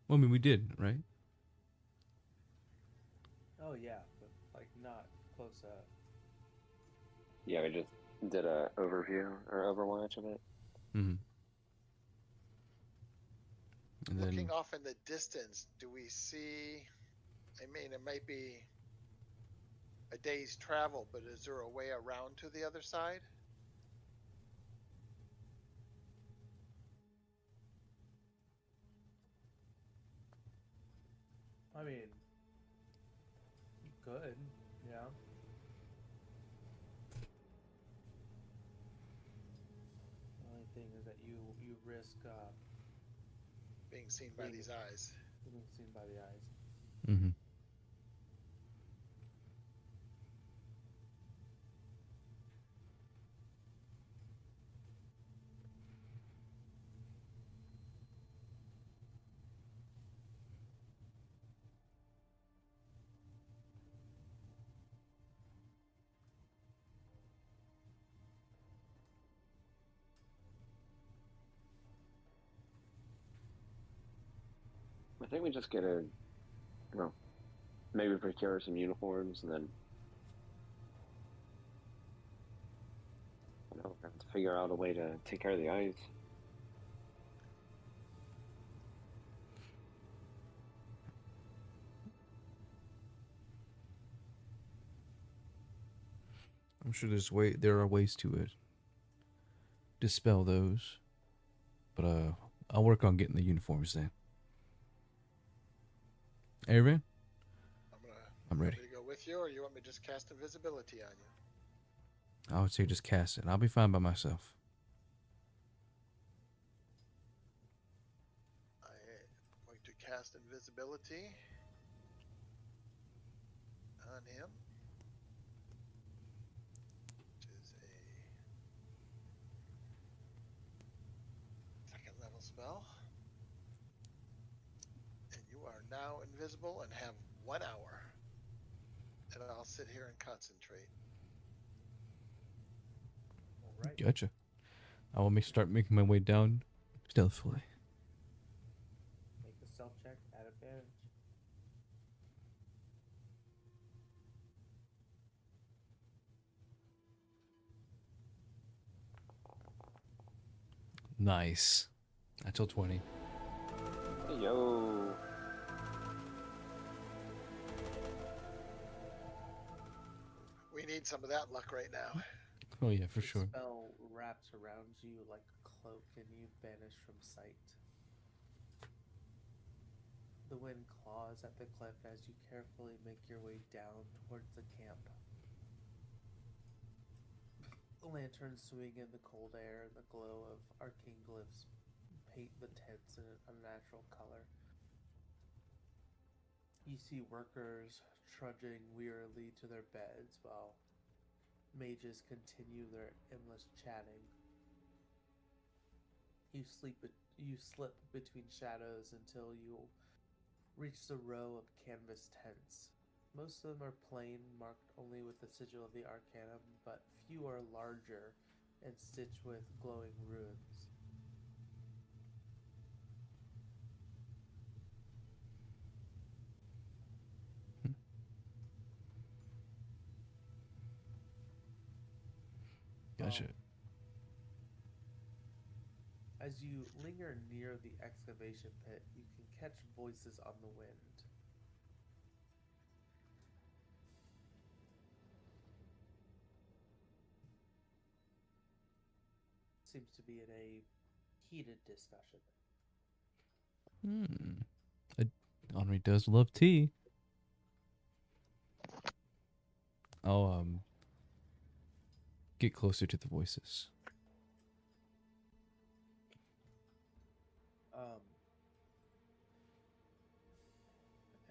Speaker 1: Well, I mean, we did, right?
Speaker 5: Oh yeah, but like not close up.
Speaker 2: Yeah, we just did a overview or overwatch of it.
Speaker 1: Mm-hmm. And
Speaker 4: Looking
Speaker 1: then
Speaker 4: off in the distance, do we see? I mean, it might be a day's travel, but is there a way around to the other side?
Speaker 5: I mean, you could, yeah. The only thing is that you risk
Speaker 4: Being seen by these eyes.
Speaker 5: being seen by the eyes.
Speaker 1: mm-hmm.
Speaker 2: I think we just get well, maybe procure some uniforms and then, have to figure out a way to take care of the ice.
Speaker 1: I'm sure there are ways to dispel those. But I'll work on getting the uniforms then. Aaron? I'm ready.
Speaker 4: Want me to go with you, or you want me to just cast invisibility on you?
Speaker 1: I would say just cast it. I'll be fine by myself.
Speaker 4: I am going to cast invisibility on him, which is a second level spell. And you are now invisible and have 1 hour. And I'll sit here and concentrate.
Speaker 5: All right.
Speaker 1: Gotcha. I will start making my way down stealthily.
Speaker 5: Make a stealth check at advantage.
Speaker 1: Nice. Until 20.
Speaker 2: Hey, yo.
Speaker 4: We need some of that luck right now.
Speaker 1: Oh yeah, for
Speaker 5: The
Speaker 1: sure.
Speaker 5: spell wraps around you like a cloak and you vanish from sight. The wind claws at the cliff as you carefully make your way down towards the camp. The lanterns swing in the cold air and the glow of arcane glyphs paint the tents in an unnatural color. You see workers trudging wearily to their beds while mages continue their endless chatting. You slip between shadows until you reach the row of canvas tents. Most of them are plain, marked only with the sigil of the arcanium, but few are larger and stitched with glowing runes.
Speaker 1: Gotcha.
Speaker 5: As you linger near the excavation pit, you can catch voices on the wind. Seems to be in a heated discussion.
Speaker 1: Henri does love tea. I'll get closer to the voices.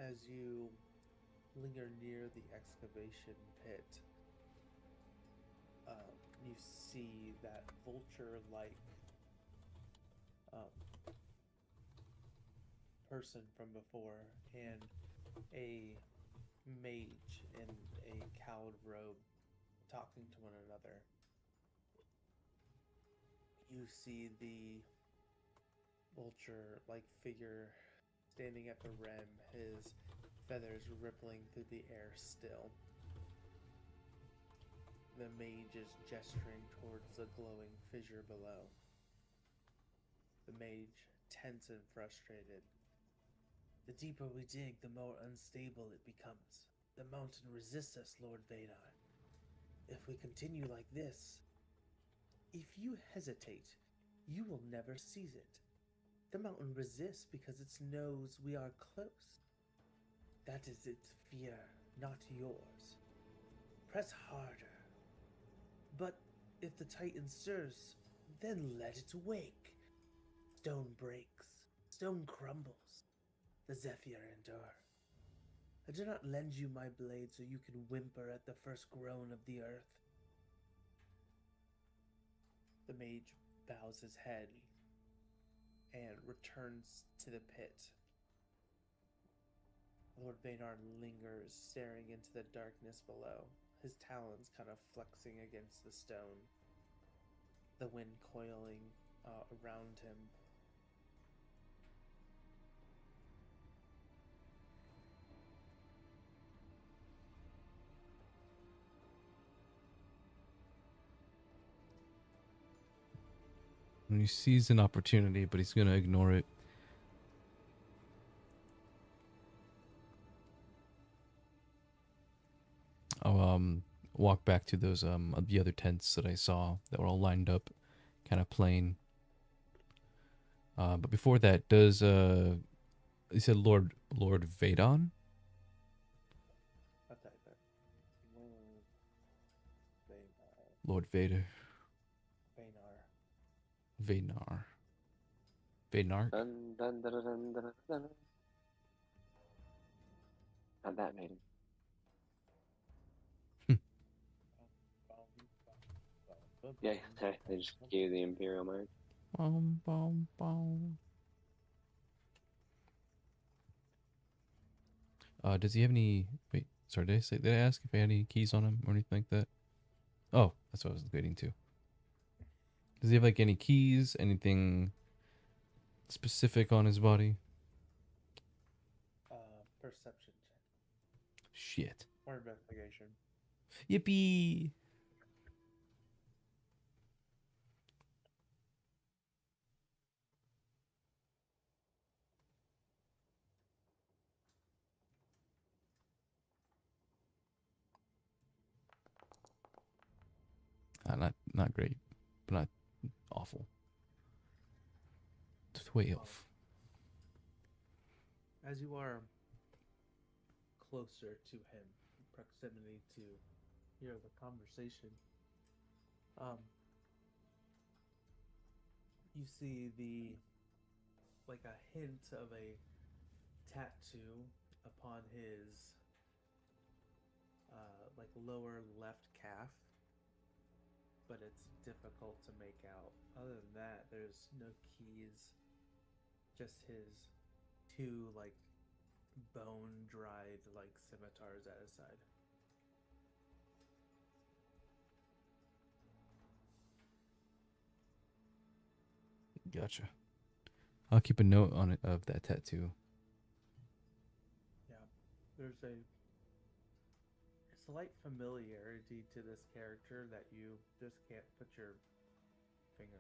Speaker 5: As you linger near the excavation pit, you see that vulture-like person from before and a mage in a cowled robe talking to one another. You see the vulture-like figure standing at the rim, his feathers rippling through the air still. The mage is gesturing towards the glowing fissure below. The mage, tense and frustrated. The deeper we dig, the more unstable it becomes. The mountain resists us, Lord Vadar. If we continue like this, if you hesitate, you will never seize it. The mountain resists because it knows we are close. That is its fear, not yours. Press harder. But if the Titan stirs, then let it wake. Stone breaks, stone crumbles. The Zephyr endure. I do not lend you my blade so you can whimper at the first groan of the earth. The mage bows his head and returns to the pit. Lord Vadar lingers, staring into the darkness below, his talons kind of flexing against the stone, the wind coiling around him.
Speaker 1: And he sees an opportunity, but he's gonna ignore it. I'll walk back to those the other tents that I saw that were all lined up, kind of plain. But before that, does he said Lord Vadon?
Speaker 5: I'll type it. Lord Vadar.
Speaker 1: Lord Vader.
Speaker 5: Baynar.
Speaker 1: Vaynark.
Speaker 2: Dun, dun, dun, dun, dun, dun, dun. Not that maiden. Yeah, they just gave the Imperial mark.
Speaker 1: Bom, bom, bom. Does he have any? Wait, sorry. Did I ask if I had any keys on him or anything like that? Oh, that's what I was waiting to. Does he have like any keys? Anything specific on his body?
Speaker 5: Perception check.
Speaker 1: Shit.
Speaker 5: Or investigation.
Speaker 1: Yippee! Not great, but not awful. 12.
Speaker 5: As you are closer to him, proximity to hear the conversation, you see like a hint of a tattoo upon his like lower left calf, but it's difficult to make out. Other than that, there's no keys, just his two like bone dried like scimitars at his side.
Speaker 1: Gotcha. I'll keep a note on it of that tattoo.
Speaker 5: Yeah, there's a slight familiarity to this character that you just can't put your finger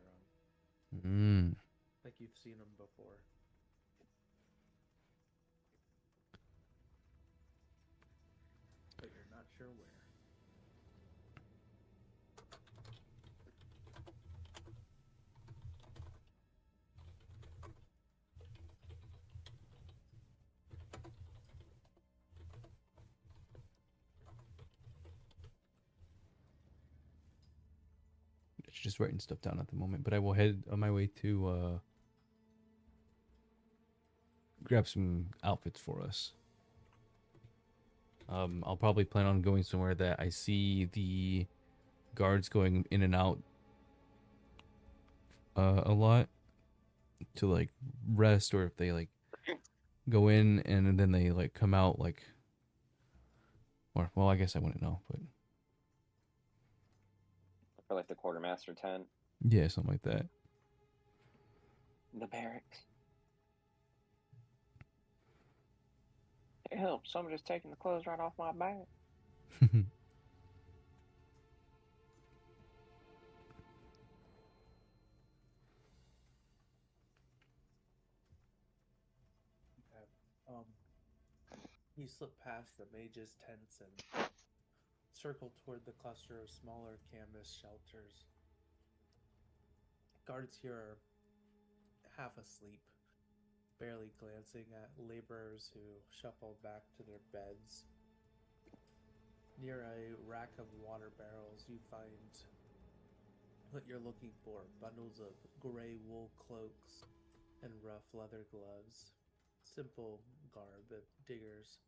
Speaker 5: on. Like you've seen him before. But you're not sure where.
Speaker 1: Just writing stuff down at the moment, but I will head on my way to grab some outfits for us. I'll probably plan on going somewhere that I see the guards going in and out a lot to like rest, or if they like go in and then they like come out like, or well, I guess I wouldn't know, but
Speaker 2: For like the quartermaster tent.
Speaker 1: yeah, something like that.
Speaker 2: The barracks. Hey, help! Someone just taking the clothes right off my back.
Speaker 5: You slip past the mages' tents and circle toward the cluster of smaller canvas shelters. Guards here are half asleep, barely glancing at laborers who shuffle back to their beds. Near a rack of water barrels, you find what you're looking for: bundles of gray wool cloaks and rough leather gloves. Simple garb of diggers.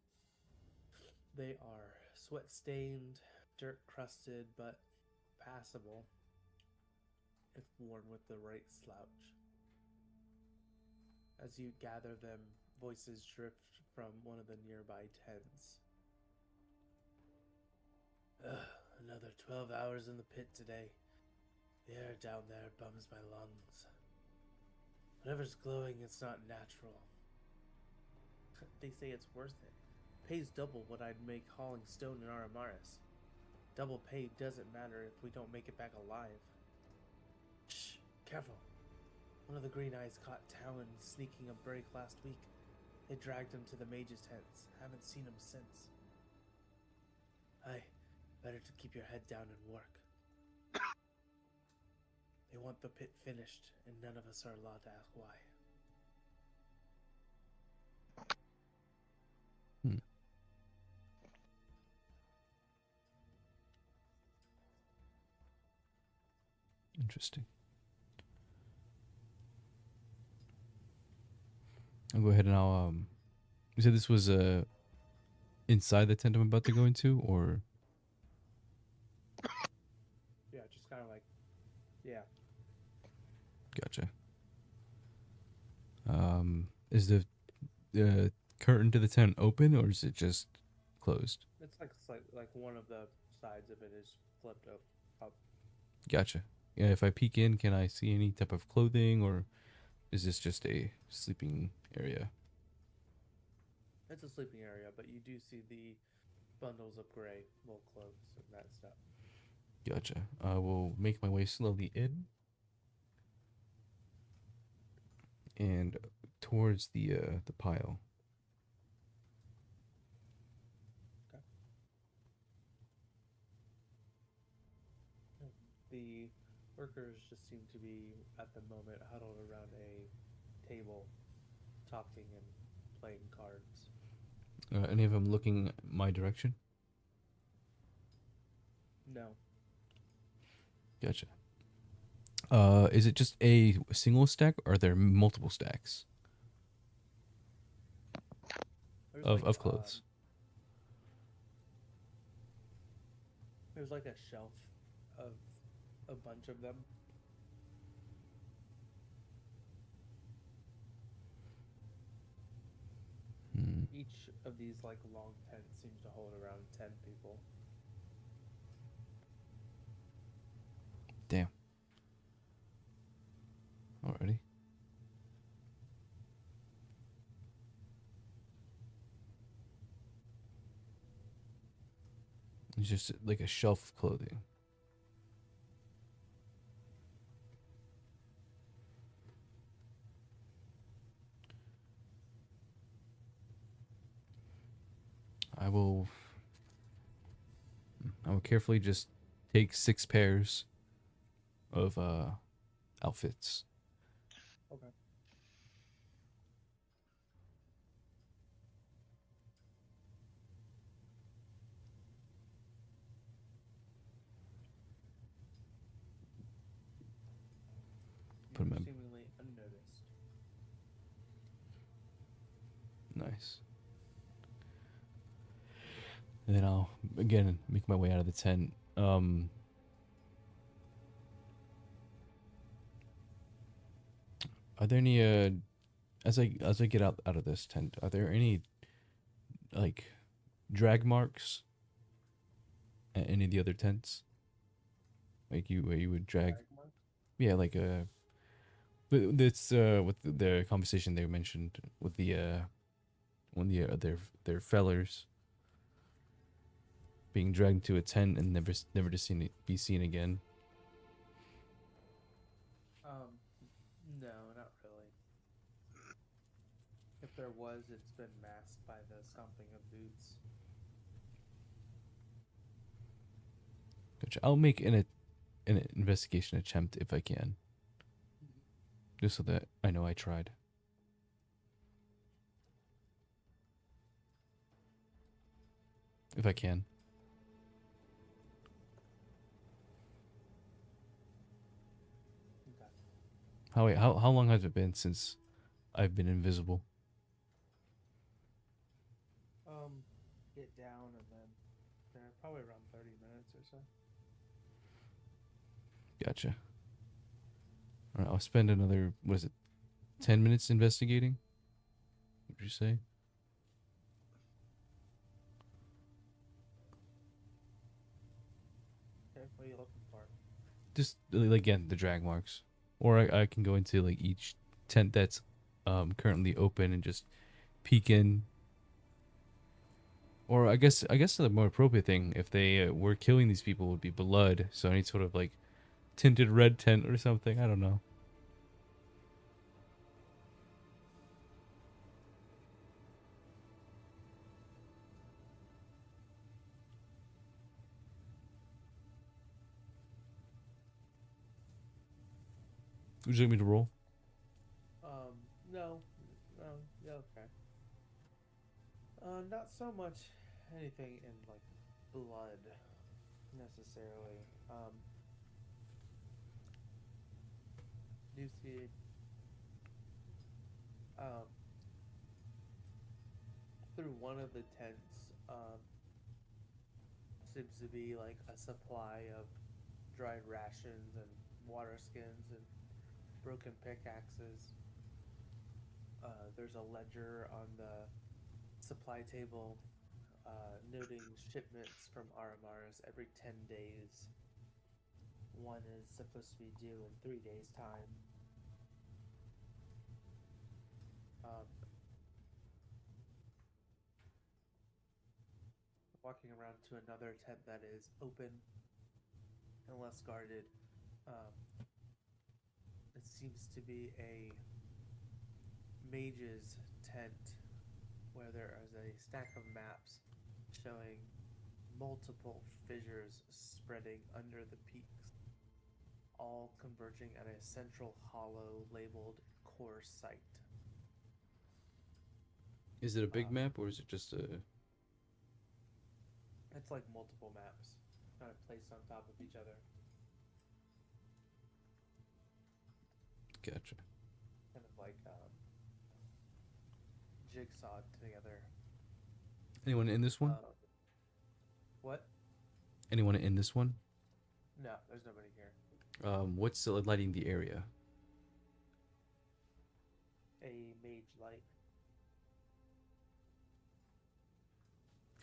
Speaker 5: They are sweat-stained, dirt-crusted, but passable if worn with the right slouch. As you gather them, voices drift from one of the nearby tents. Another 12 hours in the pit today. The air down there bums my lungs. Whatever's glowing, it's not natural. They say it's worth it. Pays double what I'd make hauling stone in Aramaris. Double pay doesn't matter if we don't make it back alive. Shh, careful. One of the Green Eyes caught Talon sneaking a break last week. They dragged him to the mage's tents. Haven't seen him since. Aye, better to keep your head down and work. They want the pit finished, and none of us are allowed to ask why.
Speaker 1: Interesting. I'll go ahead and I'll you said this was inside the tent I'm about to go into, or
Speaker 5: Yeah, just kind of like, yeah.
Speaker 1: gotcha. Is the curtain to the tent open, or is it just closed?
Speaker 5: It's like one of the sides of it is flipped up.
Speaker 1: Gotcha. Yeah, if I peek in, can I see any type of clothing, or is this just a sleeping area?
Speaker 5: It's a sleeping area, but you do see the bundles of gray wool cloaks and that stuff.
Speaker 1: Gotcha. I will make my way slowly in and towards the pile.
Speaker 5: The workers just seem to be, at the moment, huddled around a table, talking and playing cards.
Speaker 1: Any of them looking my direction?
Speaker 5: No.
Speaker 1: Gotcha. Is it just a single stack, or are there multiple stacks
Speaker 5: There's
Speaker 1: of clothes?
Speaker 5: There's like a shelf of a bunch of them. Each of these like long tents seems to hold around 10 people.
Speaker 1: Damn. Alrighty. It's just like a shelf of clothing. I will carefully just take 6 pairs of outfits.
Speaker 5: Okay.
Speaker 1: Put 'em in.
Speaker 5: Seemingly unnoticed.
Speaker 1: Nice. And then I'll again make my way out of the tent. Are there any as I get out of this tent, are there any like drag marks at any of the other tents? Like where you would drag, yeah, like but that's with the conversation they mentioned with the one of the their fellers being dragged to a tent and never to be seen again.
Speaker 5: No, not really. If there was, it's been masked by the stomping of boots.
Speaker 1: Gotcha. I'll make an investigation attempt if I can, just so that I know I tried. If I can.
Speaker 5: Okay.
Speaker 1: How long has it been since I've been invisible?
Speaker 5: Get down and then probably around 30 minutes or so.
Speaker 1: Gotcha. All right, I'll spend another, what is it, 10 minutes investigating? What did you say?
Speaker 5: Okay, what are you looking for?
Speaker 1: Just again the drag marks, or I can go into like each tent that's currently open and just peek in. Or I guess the more appropriate thing, if they were killing these people, would be blood. So any sort of like tinted red tent or something. I don't know. Would you like me to roll?
Speaker 5: No, yeah, okay. Not so much anything in like blood necessarily. you see through one of the tents seems to be like a supply of dried rations and water skins and broken pickaxes. There's a ledger on the supply table noting shipments from Aramaris every 10 days. One is supposed to be due in 3 days' time. Walking around to another tent that is open and less guarded. It seems to be a mage's tent where there is a stack of maps showing multiple fissures spreading under the peaks, all converging at a central hollow labeled core site.
Speaker 1: Is it a big map or is it just a?
Speaker 5: It's like multiple maps, kind of placed on top of each other.
Speaker 1: Gotcha.
Speaker 5: Kind of like jigsawed together.
Speaker 1: Anyone in this one?
Speaker 5: What?
Speaker 1: Anyone in this one?
Speaker 5: No, there's nobody here.
Speaker 1: What's lighting the area?
Speaker 5: A mage light.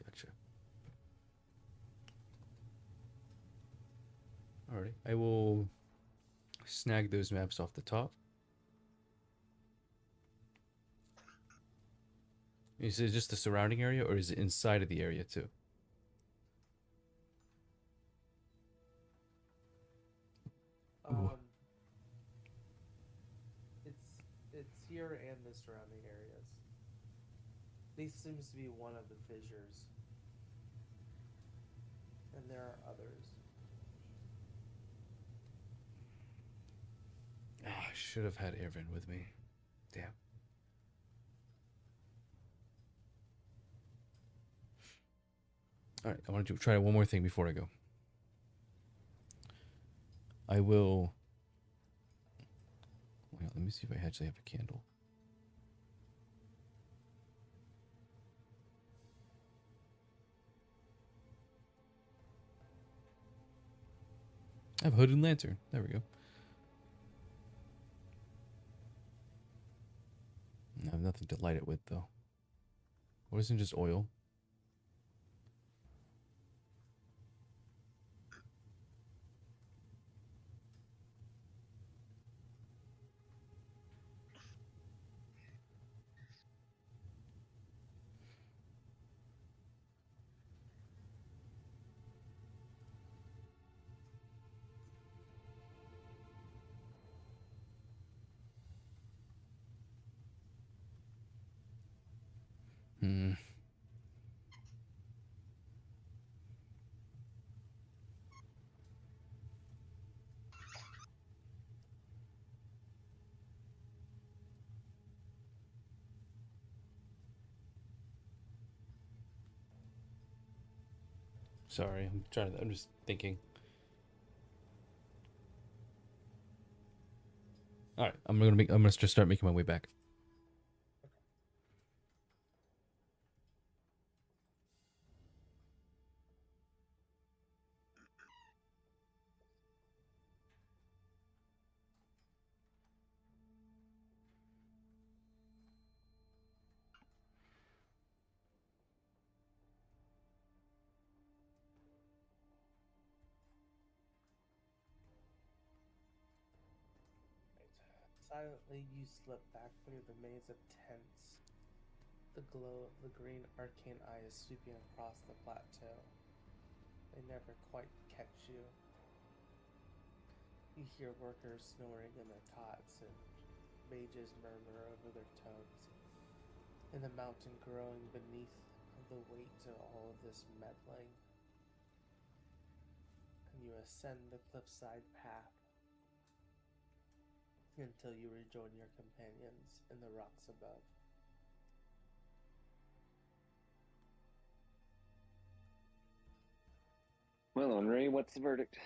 Speaker 1: Gotcha. Alrighty, I will snag those maps off the top. Is it just the surrounding area, or is it inside of the area too? Ooh.
Speaker 5: It's here and the surrounding areas. This seems to be one of the fissures, and there are others.
Speaker 1: Oh, I should have had Erin with me. Damn. Alright, I want to try one more thing before I go. I will... Wait, let me see if I actually have a candle. I have a hooded lantern. There we go. I have nothing to light it with, though. Or isn't it just oil? Hmm. Sorry, I'm just thinking. All right, I'm gonna just start making my way back.
Speaker 5: Silently, you slip back through the maze of tents. The glow of the green arcane eye is sweeping across the plateau. They never quite catch you. You hear workers snoring in their cots and mages murmur over their tomes. And the mountain growing beneath the weight of all of this meddling. And you ascend the cliffside path until you rejoin your companions in the rocks above.
Speaker 2: Well, Henri, what's the verdict?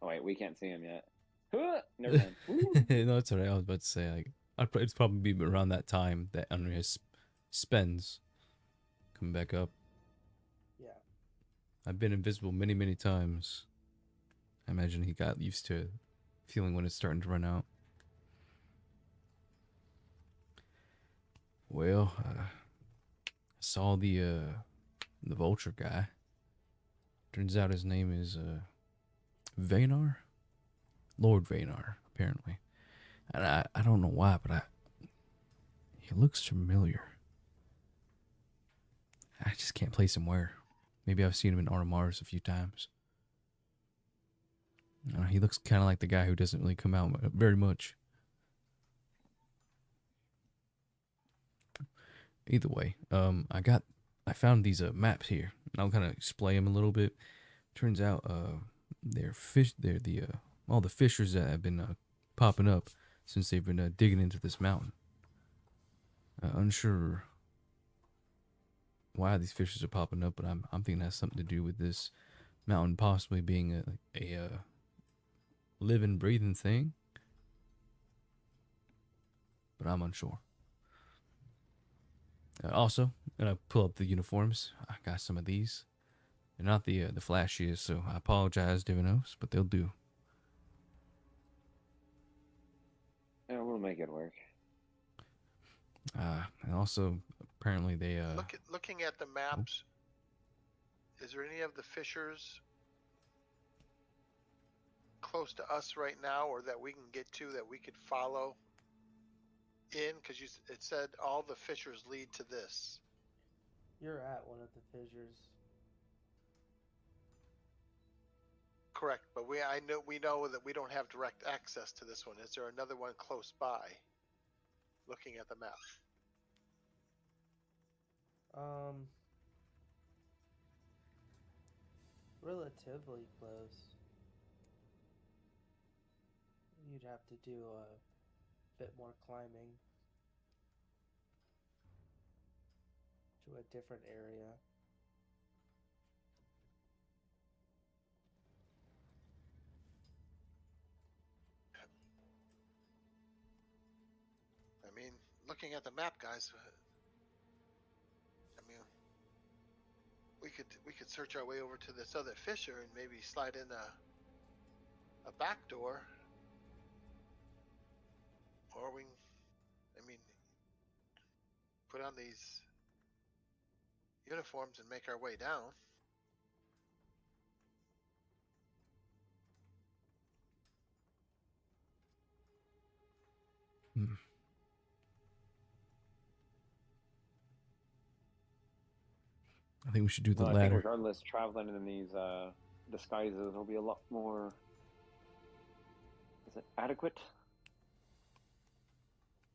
Speaker 2: Oh wait, we can't see him yet. Never mind. Woo.
Speaker 1: No, it's alright. I was about to say like it's probably be around that time that Andreas spends coming back up.
Speaker 5: Yeah.
Speaker 1: I've been invisible many, many times. I imagine he got used to feeling when it's starting to run out. Well, I saw the vulture guy. Turns out his name is Vanar? Lord Vanar, apparently. And I don't know why, but he looks familiar. I just can't place him where. Maybe I've seen him in RMRs a few times. He looks kind of like the guy who doesn't really come out very much. Either way, I found these maps here, and I'll kind of explain them a little bit. Turns out, they're the all the fissures that have been popping up since they've been digging into this mountain. Unsure why these fissures are popping up, but I'm thinking that's something to do with this mountain possibly being a living, breathing thing. But I'm unsure. Also, gonna pull up the uniforms. I got some of these. They're not the flashiest, so I apologize, Divinos, but they'll do.
Speaker 2: Yeah, we'll make it work.
Speaker 1: And also, apparently they
Speaker 4: Looking at the maps, is there any of the fissures close to us right now, or that we can get to that we could follow in? Because it said all the fissures lead to this.
Speaker 5: You're at one of the fissures.
Speaker 4: Correct, but we know that we don't have direct access to this one. Is there another one close by? Looking at the map.
Speaker 5: Relatively close. You'd have to do a bit more climbing to a different area.
Speaker 4: I mean, looking at the map, guys, I mean, we could search our way over to this other fissure and maybe slide in a back door, or I mean, put on these uniforms and make our way down.
Speaker 1: I think we should do the
Speaker 2: Well, I think
Speaker 1: latter.
Speaker 2: regardless, traveling in these disguises will be a lot more. Is it adequate?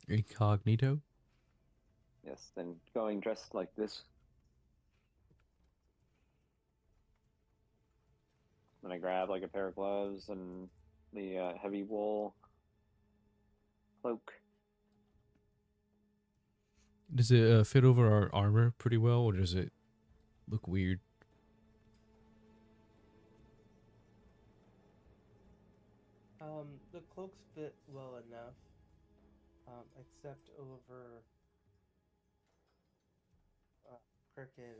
Speaker 1: Incognito?
Speaker 2: Yes, than going dressed like this. Then I grab like a pair of gloves and the heavy wool cloak.
Speaker 1: Does it fit over our armor pretty well, or does it look weird?
Speaker 5: The cloaks fit well enough, except over Cricket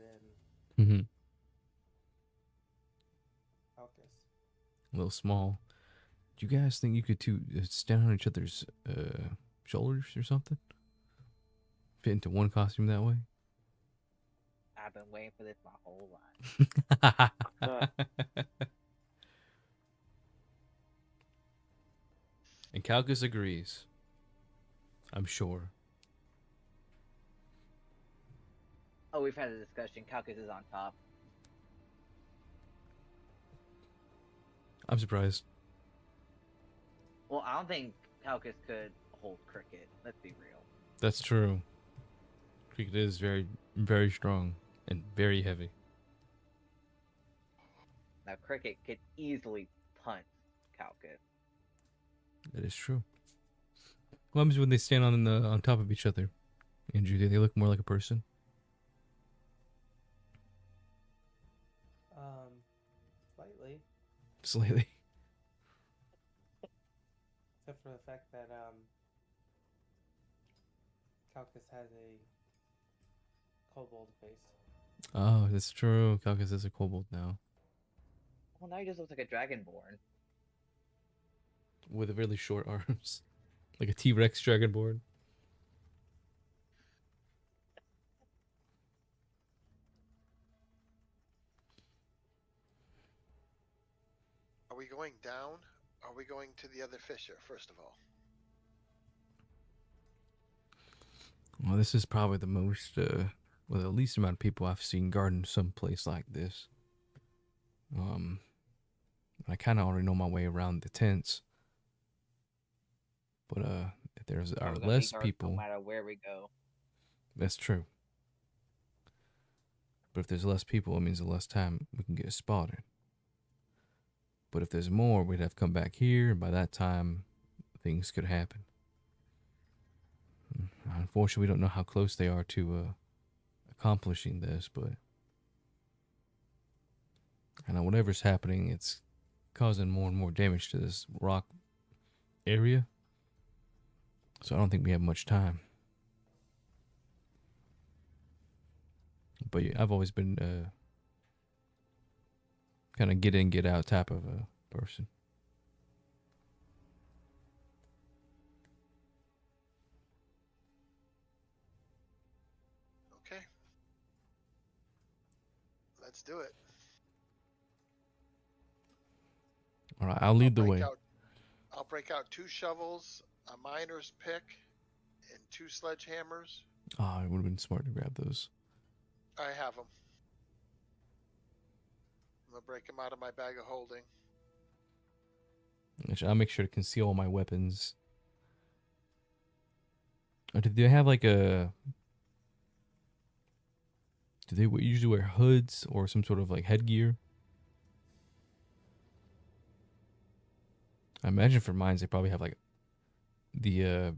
Speaker 5: and
Speaker 1: Mm-hmm.
Speaker 5: Alcus.
Speaker 1: A little small. Do you guys think you could stand on each other's shoulders or something? Fit into one costume that way?
Speaker 3: I've been waiting for this my whole life.
Speaker 1: And Calcus agrees. I'm sure.
Speaker 3: Oh, we've had a discussion. Calcus is on top.
Speaker 1: I'm surprised.
Speaker 3: Well, I don't think Calcus could hold Cricket. Let's be real.
Speaker 1: That's true. Cricket is very, very strong and very heavy.
Speaker 3: Now, Cricket could easily punt Calcus.
Speaker 1: That is true. What happens when they stand on top of each other? Andrew, do they look more like a person?
Speaker 5: Slightly.
Speaker 1: Slightly.
Speaker 5: for the fact that Calcus has a kobold face.
Speaker 1: Oh, that's true. Calcus is a kobold now.
Speaker 3: Well, now he just looks like a dragonborn.
Speaker 1: With really short arms. Like a T-Rex dragonborn.
Speaker 4: Are we going down? Are we going to the other fissure, first of all?
Speaker 1: Well, this is probably the most, well, the least amount of people I've seen garden someplace like this. I kind of already know my way around the tents. But, if there's
Speaker 3: We're
Speaker 1: are
Speaker 3: gonna
Speaker 1: less
Speaker 3: be dark
Speaker 1: people,
Speaker 3: no matter where we go.
Speaker 1: that's true. But if there's less people, it means the less time we can get spotted. But if there's more, we'd have to come back here, and by that time, things could happen. Unfortunately, we don't know how close they are to accomplishing this, but I know whatever's happening, it's causing more and more damage to this rock area. So I don't think we have much time. But yeah, I've always been kind of get in, get out type of a person.
Speaker 4: Okay. Let's do it.
Speaker 1: All right, I'll lead the way.
Speaker 4: I'll break out 2 shovels, a miner's pick, and 2 sledgehammers.
Speaker 1: Oh, it would have been smart to grab those.
Speaker 4: I have them. I'm gonna break them out of my bag of holding.
Speaker 1: Actually, I'll make sure to conceal all my weapons. Do they have like a... Do they usually wear hoods or some sort of like headgear? I imagine for mines they probably have like the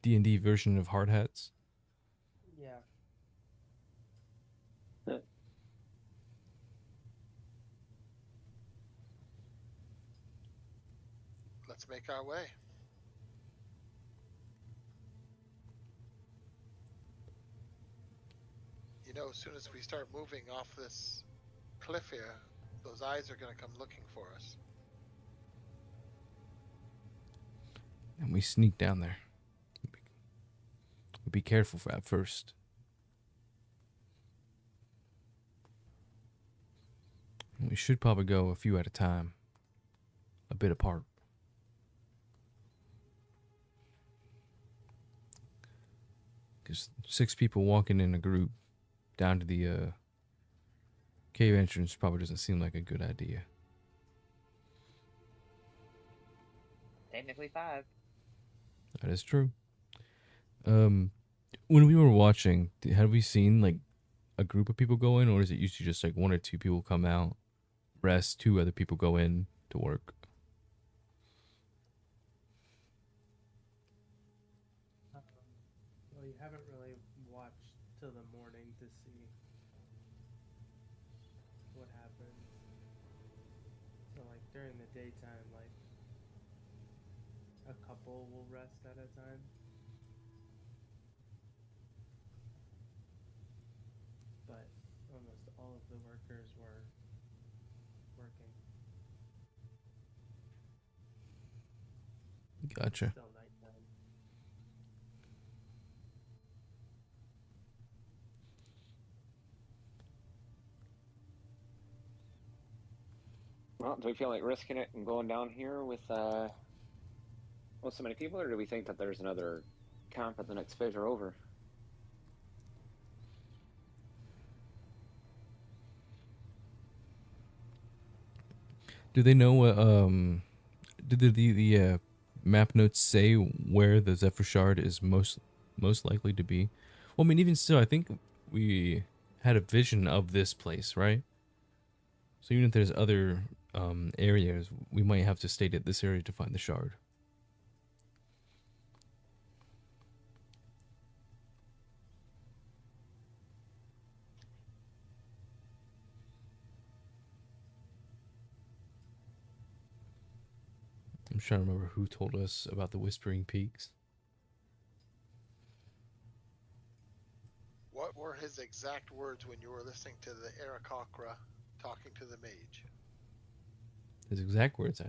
Speaker 1: DnD version of hard hats.
Speaker 5: Yeah.
Speaker 4: Let's make our way. You know, as soon as we start moving off this cliff here, those eyes are going to come looking for us.
Speaker 1: And we sneak down there. Be careful at first. We should probably go a few at a time. A bit apart. Because 6 people walking in a group down to the cave entrance probably doesn't seem like a good idea.
Speaker 3: Technically 5.
Speaker 1: That is true. When we were watching, have we seen like a group of people go in, or is it usually just like 1 or 2 people come out, rest, 2 other people go in to work?
Speaker 5: Well, you haven't really watched till the morning to see what happens. So, like, during the daytime, like, a couple will rest at a time. But almost all of the workers were working.
Speaker 1: Gotcha.
Speaker 5: Still nighttime.
Speaker 2: Well, do we feel like risking it and going down here with so many people, or do we think that there's another camp at the next fissure over?
Speaker 1: Do they know what did the map notes say where the Zephyr Shard is most likely to be? Well, I mean, even still, I think we had a vision of this place, right? So even if there's other areas, we might have to stay at this area to find the shard. I'm trying to remember who told us about the Whispering Peaks.
Speaker 4: What were his exact words when you were listening to the Aarakocra talking to the mage?
Speaker 1: His exact words,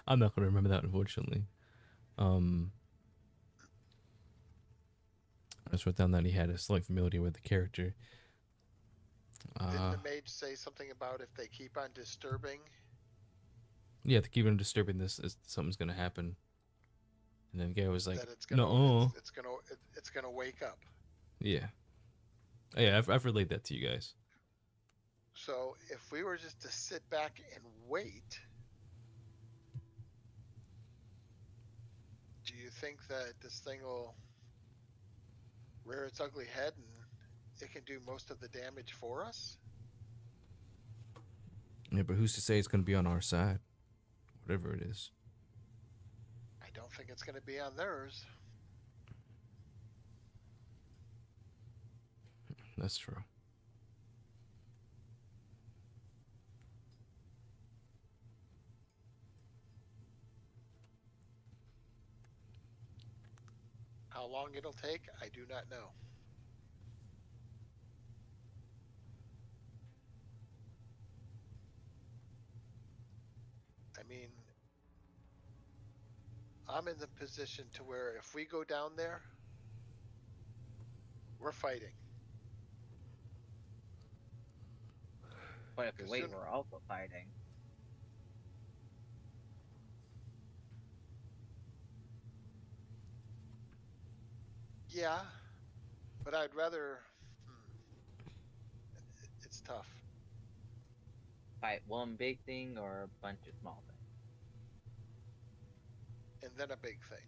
Speaker 1: I'm not going to remember that, unfortunately. I just wrote down that he had a slight familiarity with the character.
Speaker 4: Didn't the mage say something about if they keep on disturbing?
Speaker 1: Yeah, to keep on disturbing this, something's going to happen. And then the guy was like,
Speaker 4: that it's gonna,
Speaker 1: no.
Speaker 4: it's gonna wake up.
Speaker 1: Yeah. Oh, yeah, I've relayed that to you guys.
Speaker 4: So if we were just to sit back and wait, do you think that this thing will rear its ugly head and it can do most of the damage for us?
Speaker 1: Yeah, but who's to say it's going to be on our side? Whatever it is.
Speaker 4: I don't think it's going to be on theirs.
Speaker 1: That's true.
Speaker 4: How long it'll take, I do not know. I mean, I'm in the position to where if we go down there, we're fighting.
Speaker 3: But if we wait,
Speaker 4: Soon-
Speaker 3: we're also fighting.
Speaker 4: Yeah, but I'd rather. It's tough.
Speaker 3: Fight one big thing or a bunch of small things.
Speaker 4: And then a big thing.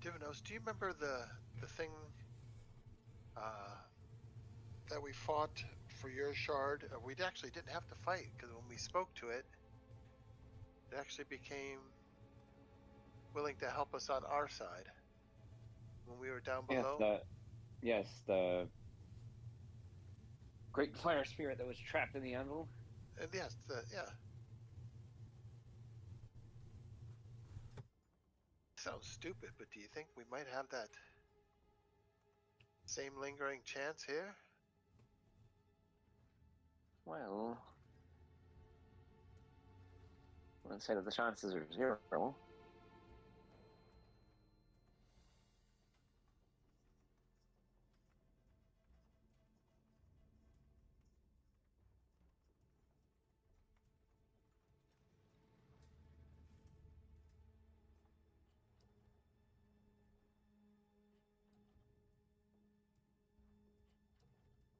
Speaker 4: Divinos, do you remember the thing that we fought for your shard? We actually didn't have to fight because when we spoke to it, it actually became willing to help us on our side when we were down below.
Speaker 2: Yes, the great fire spirit that was trapped in the anvil.
Speaker 4: And yes, yeah. Sounds stupid, but do you think we might have that same lingering chance here?
Speaker 2: Well, I wouldn't say that the chances are 0.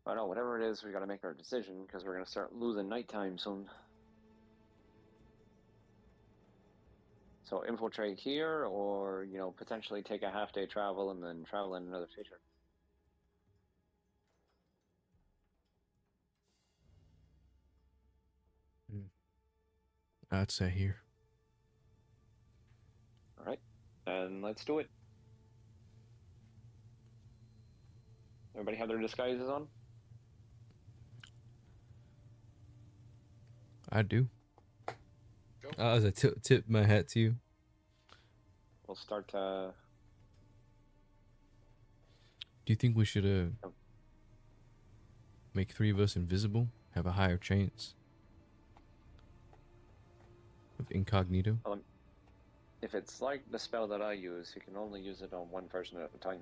Speaker 2: But no, whatever it is, we got to make our decision because we're going to start losing nighttime soon. So infiltrate here, or potentially take a half-day travel and then travel in another feature.
Speaker 1: I'd say here.
Speaker 2: All right, and let's do it. Everybody have their disguises on?
Speaker 1: I do.
Speaker 4: Go.
Speaker 1: As I tip my hat to you.
Speaker 2: We'll start.
Speaker 1: Do you think we should make 3 of us invisible? Have a higher chance of incognito?
Speaker 2: If it's like the spell that I use, you can only use it on one person at a time.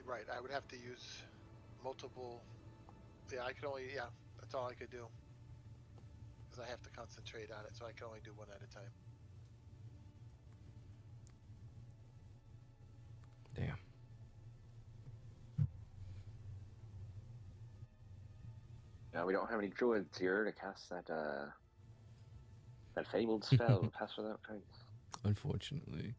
Speaker 4: Right, I would have to use multiple. Yeah, I could only. Yeah, that's all I could do. Because I have to concentrate on it, so I can only do one at a time.
Speaker 1: Damn.
Speaker 2: Yeah, we don't have any druids here to cast that That fabled spell will pass without trace.
Speaker 1: Unfortunately.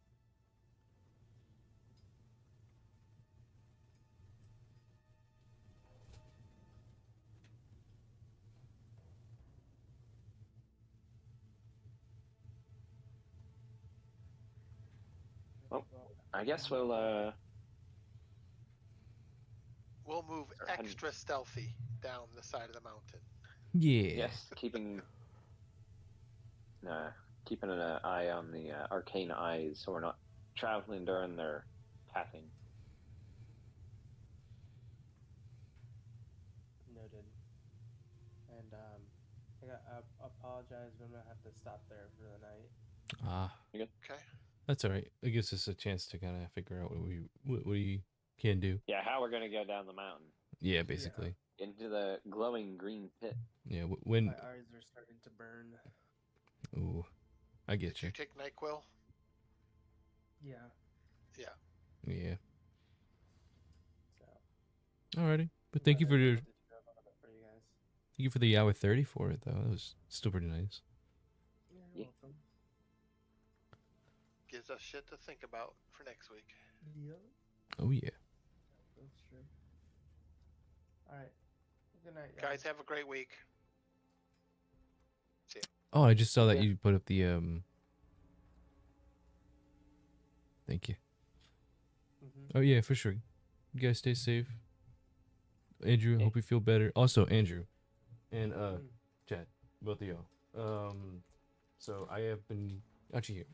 Speaker 2: Well, I guess we'll
Speaker 4: move
Speaker 2: ahead.
Speaker 4: extra stealthy down the side of the mountain.
Speaker 1: Yeah.
Speaker 2: Yes, keeping an eye on the arcane eyes, so we're not traveling during their pathing.
Speaker 5: Noted. And I apologize, but I'm gonna have to stop there for the night.
Speaker 1: Ah,
Speaker 2: You good?
Speaker 4: Okay.
Speaker 1: that's all right. It gives us a chance to kind of figure out what we can do.
Speaker 2: Yeah, how we're gonna go down the mountain
Speaker 1: Yeah, basically.
Speaker 2: into the glowing green pit.
Speaker 1: Yeah. When.
Speaker 5: My eyes are starting to burn.
Speaker 1: Ooh, I get
Speaker 4: Did
Speaker 1: you.
Speaker 4: you take NyQuil?
Speaker 5: Yeah.
Speaker 4: Yeah.
Speaker 1: Yeah.
Speaker 5: So.
Speaker 1: Alrighty. But thank you for your
Speaker 5: For you guys.
Speaker 1: thank you for the hour 30 for it though. That was still pretty nice.
Speaker 5: You're
Speaker 2: Yeah.
Speaker 5: welcome.
Speaker 4: Gives us shit to think about for next week.
Speaker 5: Yep.
Speaker 1: Oh yeah.
Speaker 5: That's true. All right. Good night,
Speaker 4: Guys, have a great week.
Speaker 1: Oh, I just saw that
Speaker 2: Yeah.
Speaker 1: you put up the Thank you.
Speaker 5: Mm-hmm.
Speaker 1: Oh yeah, for sure. You guys stay safe. Andrew,
Speaker 2: Yeah.
Speaker 1: hope you feel better. Also, Andrew and
Speaker 5: Mm.
Speaker 1: Chad, both of y'all. So I have been actually here.